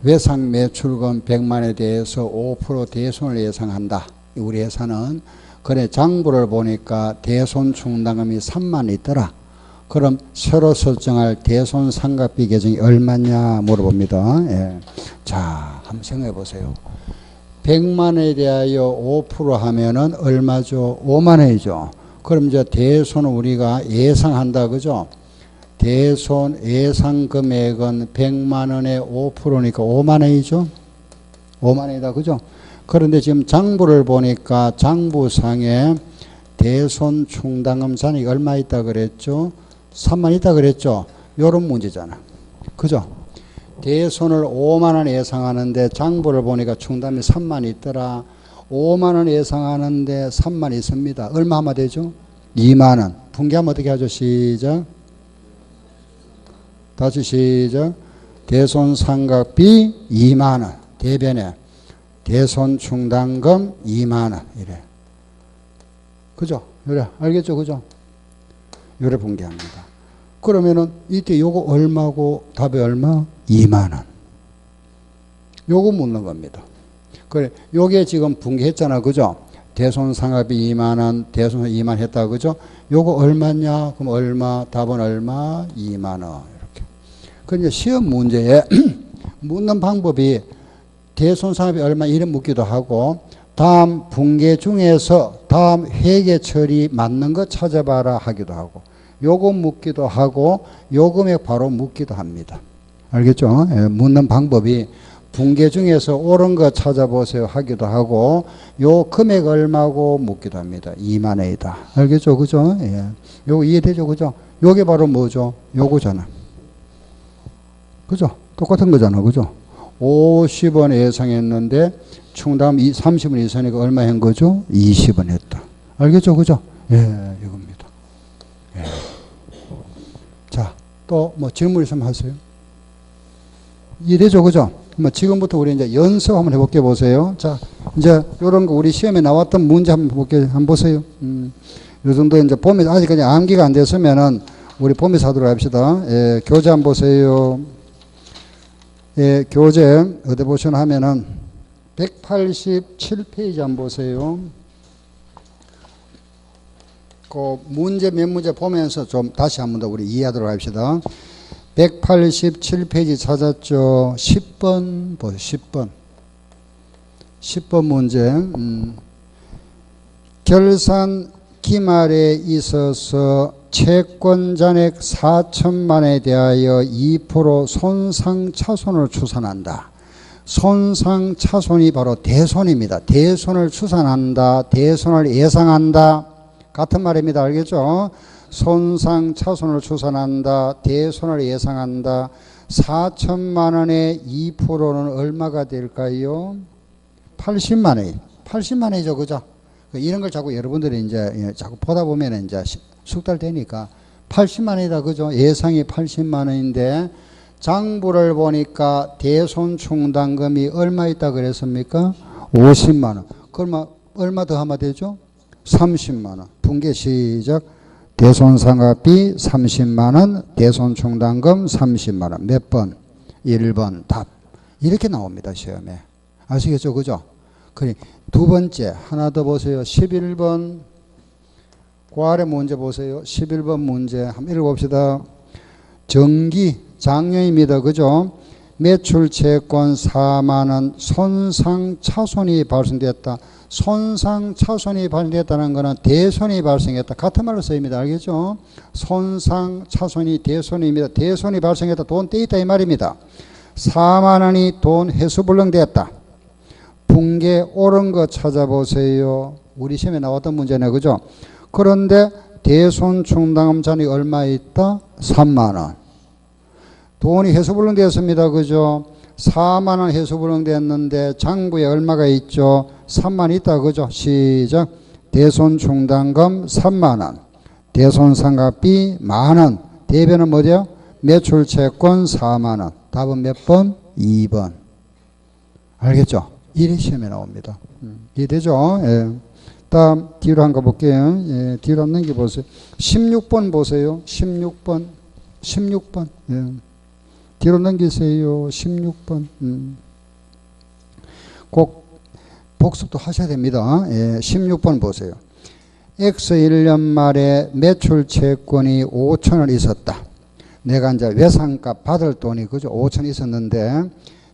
외상 매출금 100만에 대해서 5% 대손을 예상한다. 우리 회사는. 그래, 장부를 보니까 대손 충당금이 3만 있더라. 그럼 새로 설정할 대손 상각비 계정이 얼마냐 물어봅니다. 예. 자, 한번 생각해 보세요. 100만에 대하여 5% 하면은 얼마죠? 5만 원이죠. 그럼 이제 대손을 우리가 예상한다, 그죠? 대손 예상 금액은 100만 원에 5%니까 5만 원이죠. 5만 원이다. 그죠? 그런데 지금 장부를 보니까 장부상에 대손 충당금 잔액이 얼마 있다 그랬죠? 3만 있다 그랬죠? 요런 문제잖아. 그죠? 대손을 5만 원 예상하는데 장부를 보니까 충당금이 3만 있더라. 5만 원 예상하는데 3만 있습니다. 얼마 하면 되죠? 2만 원. 분개하면 어떻게 하죠? 시작. 다시 시작. 대손 상각비 2만 원. 대변에 대손 충당금 2만 원. 이래. 그죠? 그래. 알겠죠? 그죠? 요래 분개합니다. 그러면은 이때 요거 얼마고 답이 얼마? 2만 원. 요거 묻는 겁니다. 그래. 요게 지금 분개했잖아. 그죠? 대손 상각비 2만 원, 대손 2만 했다. 그죠? 요거 얼마냐? 그럼 얼마? 답은 얼마? 2만 원. 이렇게. 그런데 시험 문제에 묻는 방법이 대손 상각비 얼마 이래 묻기도 하고 다음 분개 중에서 다음 회계 처리 맞는 거 찾아봐라 하기도 하고 요거 묻기도 하고 요 금액 바로 묻기도 합니다. 알겠죠? 예, 묻는 방법이 분개 중에서 옳은 거 찾아보세요 하기도 하고 요 금액 얼마고 묻기도 합니다. 2만 원이다. 알겠죠? 그죠? 예. 요거 이해되죠? 그죠? 요게 바로 뭐죠? 요거잖아. 그죠? 똑같은 거잖아. 그죠? 50원 예상했는데 충당금 30원 이상이니까 얼마 한 거죠? 20원 했다. 알겠죠? 그죠? 예, 이겁니다. 예. 자, 또 뭐 질문 있으면 하세요. 이해되죠? 그죠? 뭐 지금부터 우리 이제 연습 한번 해볼게 보세요. 자, 이제 요런 거 우리 시험에 나왔던 문제 한번 볼게. 한번 보세요. 요 정도 이제 보면 아직 그냥 암기가 안 됐으면은 우리 보면서 하도록 합시다. 예, 교재 한번 보세요. 예, 교재 어디 보시나 하면은 187페이지 한번 보세요. 그 문제 몇 문제 보면서 좀 다시 한번 더 우리 이해하도록 합시다. 187페이지 찾았죠? 10번 보세요. 10번. 10번 문제. 결산 기말에 있어서 채권 잔액 4천만 원에 대하여 2% 손상 차손을 추산한다. 손상 차손이 바로 대손입니다. 대손을 추산한다. 대손을 예상한다. 같은 말입니다. 알겠죠? 손상 차손을 추산한다. 대손을 예상한다. 4천만 원의 2%는 얼마가 될까요? 80만 원. 80만 원이죠. 그죠? 이런 걸 자꾸 여러분들이 이제 자꾸 보다 보면 이제 숙달 되니까 80만 원이다. 그죠? 예상이 80만 원인데 장부를 보니까 대손 충당금이 얼마 있다 그랬습니까? 50만 원. 그러면 얼마 더 하면 되죠? 30만 원. 분개 시작. 대손 상각비 30만 원, 대손 충당금 30만 원. 몇 번? 1번 답. 이렇게 나옵니다. 시험에. 아시겠죠? 그죠? 그래. 두 번째 하나 더 보세요. 11번. 그 아래 문제 보세요. 11번 문제 한번 읽어봅시다. 정기 작년입니다. 그죠? 매출 채권 4만 원 손상 차손이 발생됐다. 손상 차손이 발생됐다는 것은 대손이 발생했다. 같은 말로 쓰입니다. 알겠죠? 손상 차손이 대손입니다. 대손이 발생했다. 돈 떼있다 이 말입니다. 4만 원이 돈 회수불능됐다. 분개 옳은 거 찾아보세요. 우리 시험에 나왔던 문제네. 그죠? 그런데 대손 충당금 잔이 얼마 있다? 3만 원. 돈이 회수불능되었습니다. 그죠? 4만 원 회수불능됐는데 장부에 얼마가 있죠? 3만 있다. 그죠? 시작. 대손 충당금 3만 원. 대손 상각비 만 원. 대변은 뭐죠? 매출 채권 4만 원. 답은 몇 번? 2번. 알겠죠? 이래 시험에 나옵니다. 이해되죠? 예. 다음 뒤로 한번 볼게요. 예, 뒤로 한번 넘겨보세요. 16번 보세요. 16번. 16번. 예. 뒤로 넘기세요. 16번. 꼭 복습도 하셔야 됩니다. 예, 16번 보세요. X 1년 말에 매출 채권이 5천원 있었다. 내가 이제 외상값 받을 돈이 그죠? 5천 있었는데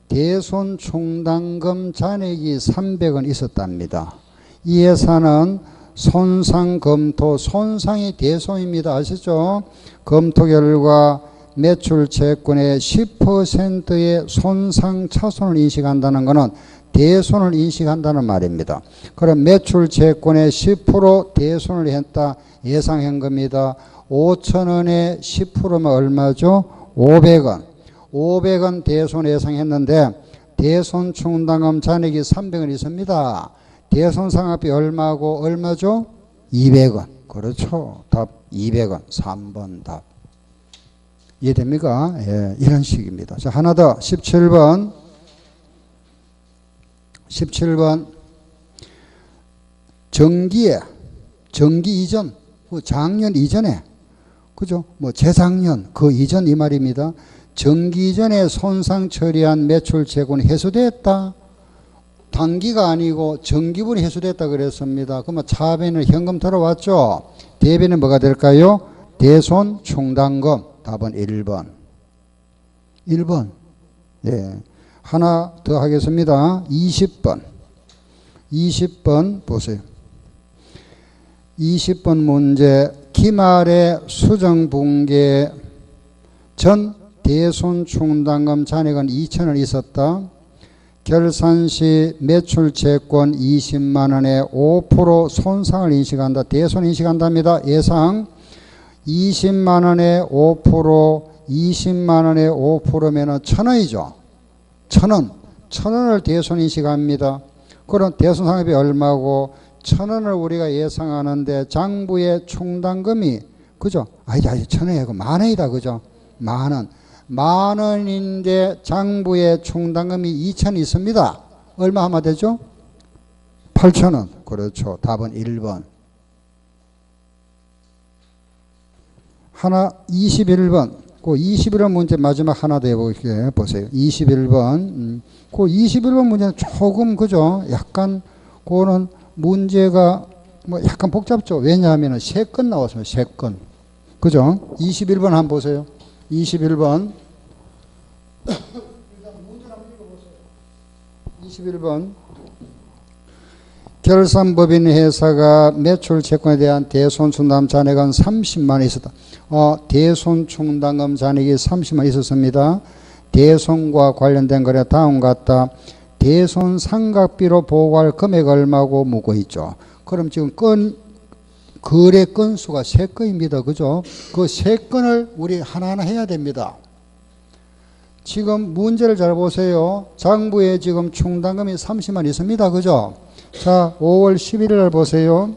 대손 충당금 잔액이 300원 있었답니다. 이 예산은 손상 검토, 손상이 대손입니다. 아시죠? 검토 결과 매출 채권의 10%의 손상 차손을 인식한다는 것은 대손을 인식한다는 말입니다. 그럼 매출 채권의 10% 대손을 했다. 예상한 겁니다. 5,000원에 10%면 얼마죠? 500원. 500원 대손 예상했는데 대손 충당금 잔액이 300원 있습니다. 대손 상각비 얼마고 얼마죠? 200원. 그렇죠. 답 200원. 3번 답. 이해됩니까? 예, 이런 식입니다. 자, 하나 더. 17번. 17번. 정기 이전. 작년 이전에. 그죠? 뭐 재작년 그 이전 이 말입니다. 정기 이전에 손상 처리한 매출 재고는 해소됐다. 단기가 아니고 정기분이 해소됐다 그랬습니다. 그러면 차변은 현금 들어왔죠. 대변은 뭐가 될까요? 대손 충당금. 답은 1번. 1번. 예. 하나 더 하겠습니다. 20번. 20번 보세요. 20번 문제. 기말의 수정분계 전 대손 충당금 잔액은 2,000원 있었다. 결산 시 매출 채권 20만 원에 5% 손상을 인식한다. 대손 인식한답니다. 예상 20만 원에 5%, 20만 원에 5%면은 1,000원이죠. 1,000원. 1,000원을 대손 인식합니다. 그럼 대손 상각비 얼마고 1,000원을 우리가 예상하는데 장부의 충당금이 그죠? 아니 1,000원이고 10,000원이다. 그죠? 10,000원. 10,000원인데 장부의 충당금이 2,000원 있습니다. 얼마 하면 되죠? 8,000원. 그렇죠. 답은 1번. 하나 21번. 그 21번 문제 마지막 하나 더 해볼게요. 보세요. 21번. 그 21번 문제는 조금 그죠? 약간 그거는 문제가 뭐 약간 복잡죠. 왜냐하면 3건 나왔습니다. 3건. 그죠? 21번 한번 보세요. 21번. 일단 문제를 한번 읽어보세요. 21번. 결산법인 회사가 매출 채권에 대한 대손 충당금 잔액은 30만 원 있었다. 대손 충당금 잔액이 30만 원 있었습니다. 대손과 관련된 거래 다음과 같다. 대손 상각비로 보고할 금액 얼마고 묻고 있죠. 그럼 지금 거래 건수가 3건입니다. 그죠? 그 3건을 우리 하나하나 해야 됩니다. 지금 문제를 잘 보세요. 장부에 지금 충당금이 30만 있습니다. 그죠? 자, 5월 11일 날 보세요.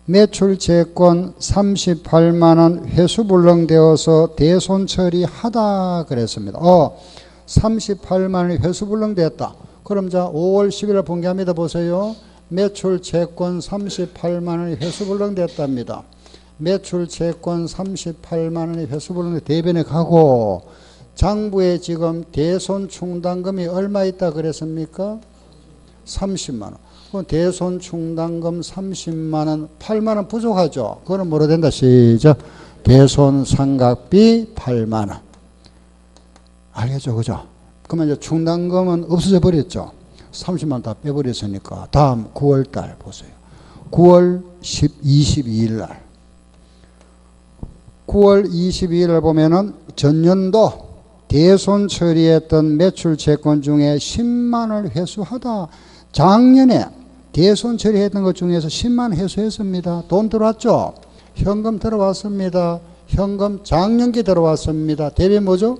매출 채권 38만 원 회수 불능되어서 대손 처리하다 그랬습니다. 38만 원이 회수 불능됐다. 그럼 자, 5월 10일 분개합니다. 보세요. 매출 채권 38만 원이 회수 불능됐답니다. 매출 채권 38만 원이 회수 불능 대변에 가고 장부에 지금 대손 충당금이 얼마 있다 그랬습니까? 30만 원. 그럼 대손 충당금 30만 원, 8만 원 부족하죠. 그거는 뭐로 된다? 시작. 대손 상각비 8만 원. 알겠죠? 그죠? 그러면 이제 충당금은 없어져 버렸죠. 30만 원 다 빼버렸으니까. 다음 9월 달 보세요. 9월 22일 날. 9월 22일 날 보면은 전년도 대손 처리했던 매출 채권 중에 10만 원을 회수하다. 작년에 대손 처리했던 것 중에서 10만 원 회수했습니다. 돈 들어왔죠? 현금 들어왔습니다. 현금 작년기 들어왔습니다. 대비 뭐죠?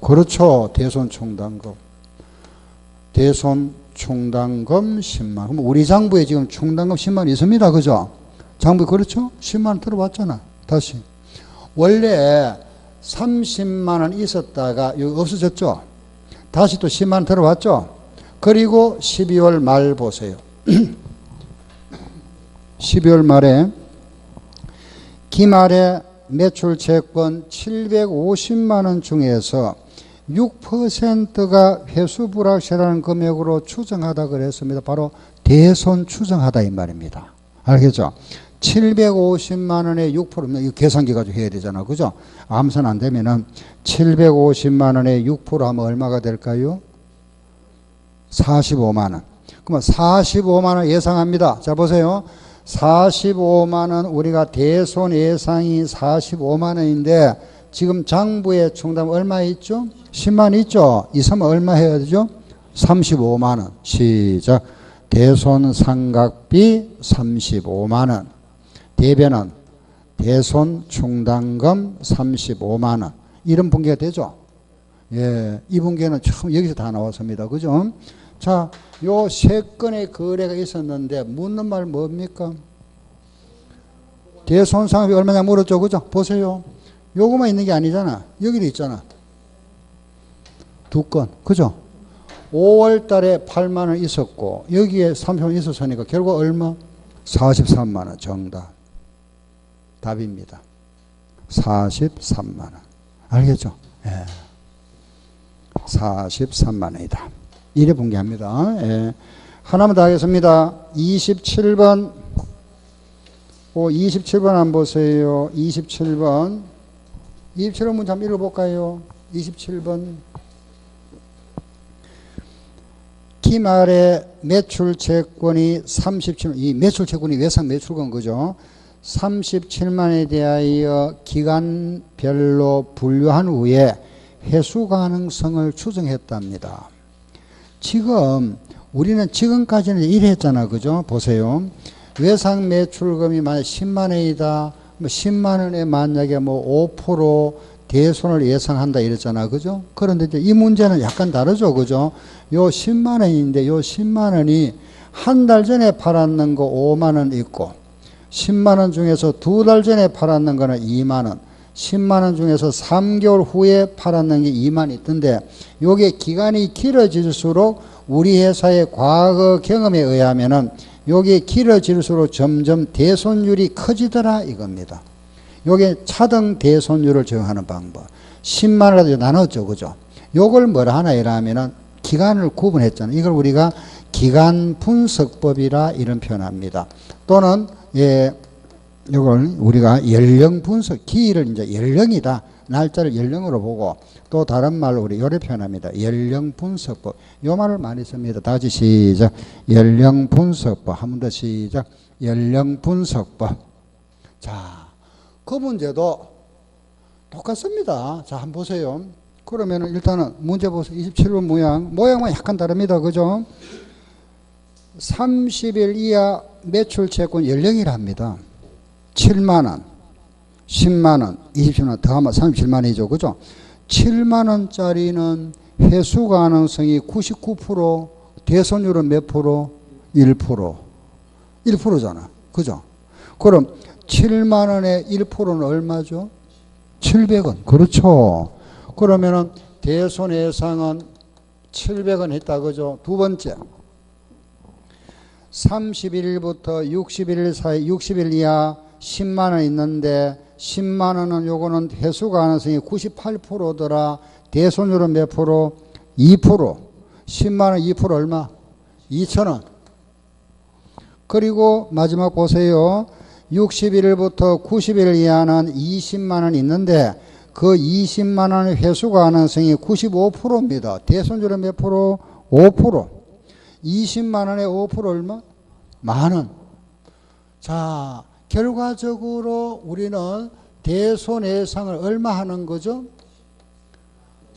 그렇죠. 대손 충당금. 대손 충당금 10만 원. 그럼 우리 장부에 지금 충당금 10만 원 있습니다. 그죠? 장부에 그렇죠? 10만 원 들어왔잖아. 다시. 원래 30만 원 있었다가 여기 없어졌죠? 다시 또 10만 원 들어왔죠? 그리고 12월 말 보세요. 12월 말에 기말에 매출 채권 750만 원 중에서 6%가 회수 불확실한 금액으로 추정하다 그랬습니다. 바로 대손 추정하다 이 말입니다. 알겠죠? 750만 원에 6%면 이거 계산기 가지고 해야 되잖아. 그죠? 암산 안 되면은 750만 원에 6% 하면 얼마가 될까요? 45만 원. 그러면 45만 원 예상합니다. 자, 보세요. 45만 원, 우리가 대손 예상이 45만 원인데, 지금 장부의 충당 얼마 있죠? 10만 원 있죠? 있으면 얼마 해야 되죠? 35만 원. 시작. 대손 상각비 35만 원. 대변은 대손 충당금 35만 원. 이런 분계가 되죠? 예, 이 분계는 처음 여기서 다 나왔습니다. 그죠? 자, 요 세 건의 거래가 있었는데 묻는 말 뭡니까? 대손 상각비 얼마냐 물었죠? 그죠? 보세요. 요거만 있는 게 아니잖아. 여기도 있잖아. 두 건. 그죠? 5월 달에 8만 원 있었고 여기에 30만 원 있었으니까 결국 얼마? 43만 원 정답. 답입니다. 43만 원. 알겠죠? 예. 43만 원이다. 이래 분개합니다. 예. 하나만 더 하겠습니다. 27번. 27번 한번 보세요. 27번. 27번 문제 한번 읽어볼까요? 27번. 기말에 매출 채권이 37만, 이 매출 채권이 외상 매출권 그죠? 37만에 대하여 기간별로 분류한 후에 회수 가능성을 추정했답니다. 지금 우리는 지금까지는 이랬잖아. 그죠? 보세요. 외상 매출금이 만약 10만 원이다. 10만 원에 만약에 5% 대손을 예상한다 이랬잖아. 그죠? 그런데 이제 이 문제는 약간 다르죠. 그죠? 요 10만 원인데 요 10만 원이 한 달 전에 팔았는 거 5만 원 있고 10만 원 중에서 두 달 전에 팔았는 거는 2만 원, 10만 원 중에서 3개월 후에 팔았는 게 2만 있던데 요게 기간이 길어질수록 우리 회사의 과거 경험에 의하면은 요게 길어질수록 점점 대손율이 커지더라 이겁니다. 요게 차등 대손율을 정하는 방법. 10만 원을 나눴죠. 그죠? 요걸 뭐라 하나 이러면은 기간을 구분했잖아요. 이걸 우리가 기간 분석법이라 이런 표현합니다. 또는 예, 이걸 우리가 연령 분석, 기일을 이제 연령이다. 날짜를 연령으로 보고 또 다른 말로 우리 요래 표현합니다. 연령 분석법. 요 말을 많이 씁니다. 다시 시작. 연령 분석법. 한 번 더 시작. 연령 분석법. 자, 그 문제도 똑같습니다. 자, 한번 보세요. 그러면은 일단은 문제 보세요. 27번 모양은 약간 다릅니다. 그죠? 30일 이하 매출 채권 연령이라 합니다. 7만원, 10만원, 27만원 더하면 37만원이죠. 그죠? 7만원짜리는 회수 가능성이 99%, 대손율은 몇 프로? 1%. 1%잖아. 그죠? 그럼 7만원의 1%는 얼마죠? 700원. 그렇죠. 그러면은 대손 예상은 700원 했다. 그죠? 두 번째. 31일부터 61일 사이 60일 이하 10만 원 있는데 10만 원은 요거는 회수 가능성이 98%더라. 대손율은 몇 프로? 2%. 10만 원 2% 얼마? 2,000원. 그리고 마지막 보세요. 61일부터 90일 이하는 20만 원 있는데 그 20만 원의 회수 가능성이 95%입니다. 대손율은 몇 프로? 5%. 20만 원에 5% 얼마? 만 원. 자, 결과적으로 우리는 대손 예상을 얼마 하는 거죠?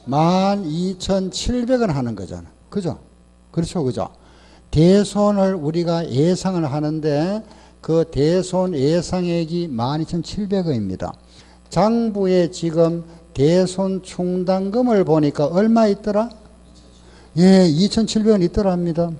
12,700원 하는 거잖아. 그죠? 그렇죠. 그죠? 대손을 우리가 예상을 하는데 그 대손 예상액이 12,700원입니다. 장부에 지금 대손 충당금을 보니까 얼마 있더라? 예, 2,700원 있더라 합니다.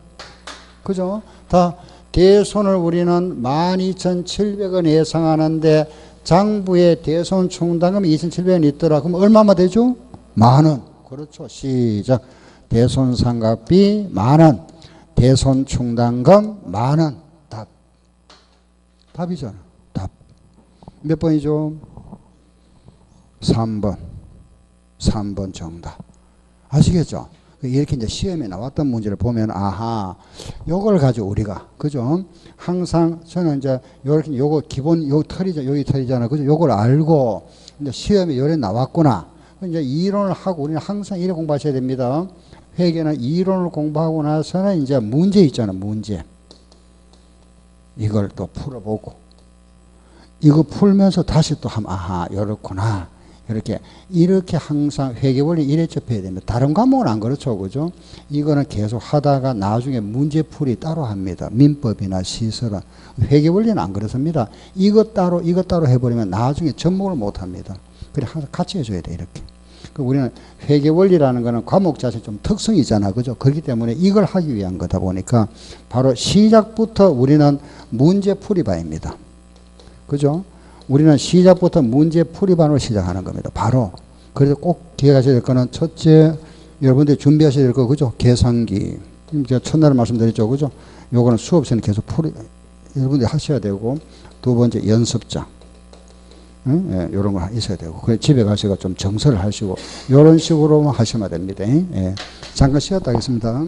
그죠? 다 대손을 우리는 12,700원 예상하는데 장부에 대손 충당금이 2,700원 있더라. 그럼 얼마만 되죠? 만원. 그렇죠. 시작. 대손 상각비 만원. 대손 충당금 만원. 답. 답이잖아. 답. 몇 번이죠? 3번. 3번 정답. 아시겠죠? 이렇게 이제 시험에 나왔던 문제를 보면 아하, 요걸 가지고 우리가 그죠? 항상 저는 이제 요렇게 요거 기본 요 털이죠, 여기 털이잖아, 그죠? 요걸 알고 이제 시험에 요래 나왔구나. 이제 이론을 하고 우리는 항상 이래 공부하셔야 됩니다. 회계는 이론을 공부하고 나서는 이제 문제 있잖아, 문제. 이걸 또 풀어보고, 이거 풀면서 다시 또 하면, 아하, 요렇구나. 이렇게 항상 회계 원리 이래 접해야 됩니다. 다른 과목은 안 그렇죠, 그죠? 이거는 계속 하다가 나중에 문제풀이 따로 합니다. 민법이나 시설은. 회계 원리는 안 그렇습니다. 이것 따로 해버리면 나중에 접목을 못 합니다. 그래, 항상 같이 해줘야 돼, 이렇게. 우리는 회계 원리라는 거는 과목 자체 좀 특성이 있잖아, 그죠? 그렇기 때문에 이걸 하기 위한 거다 보니까 바로 시작부터 우리는 문제풀이반입니다. 그죠? 우리는 시작부터 문제풀이반으로 시작하는 겁니다. 바로. 그래서 꼭 기억하셔야 될 거는 첫째, 여러분들이 준비하셔야 될 거, 그죠? 계산기. 제가 첫날에 말씀드렸죠, 그죠? 요거는 수업시는 계속 여러분들이 하셔야 되고, 두 번째, 연습장. 응? 예, 요런 거 있어야 되고. 그래, 집에 가셔서 좀 정서를 하시고, 요런 식으로 하시면 됩니다. 예. 잠깐 쉬었다 하겠습니다.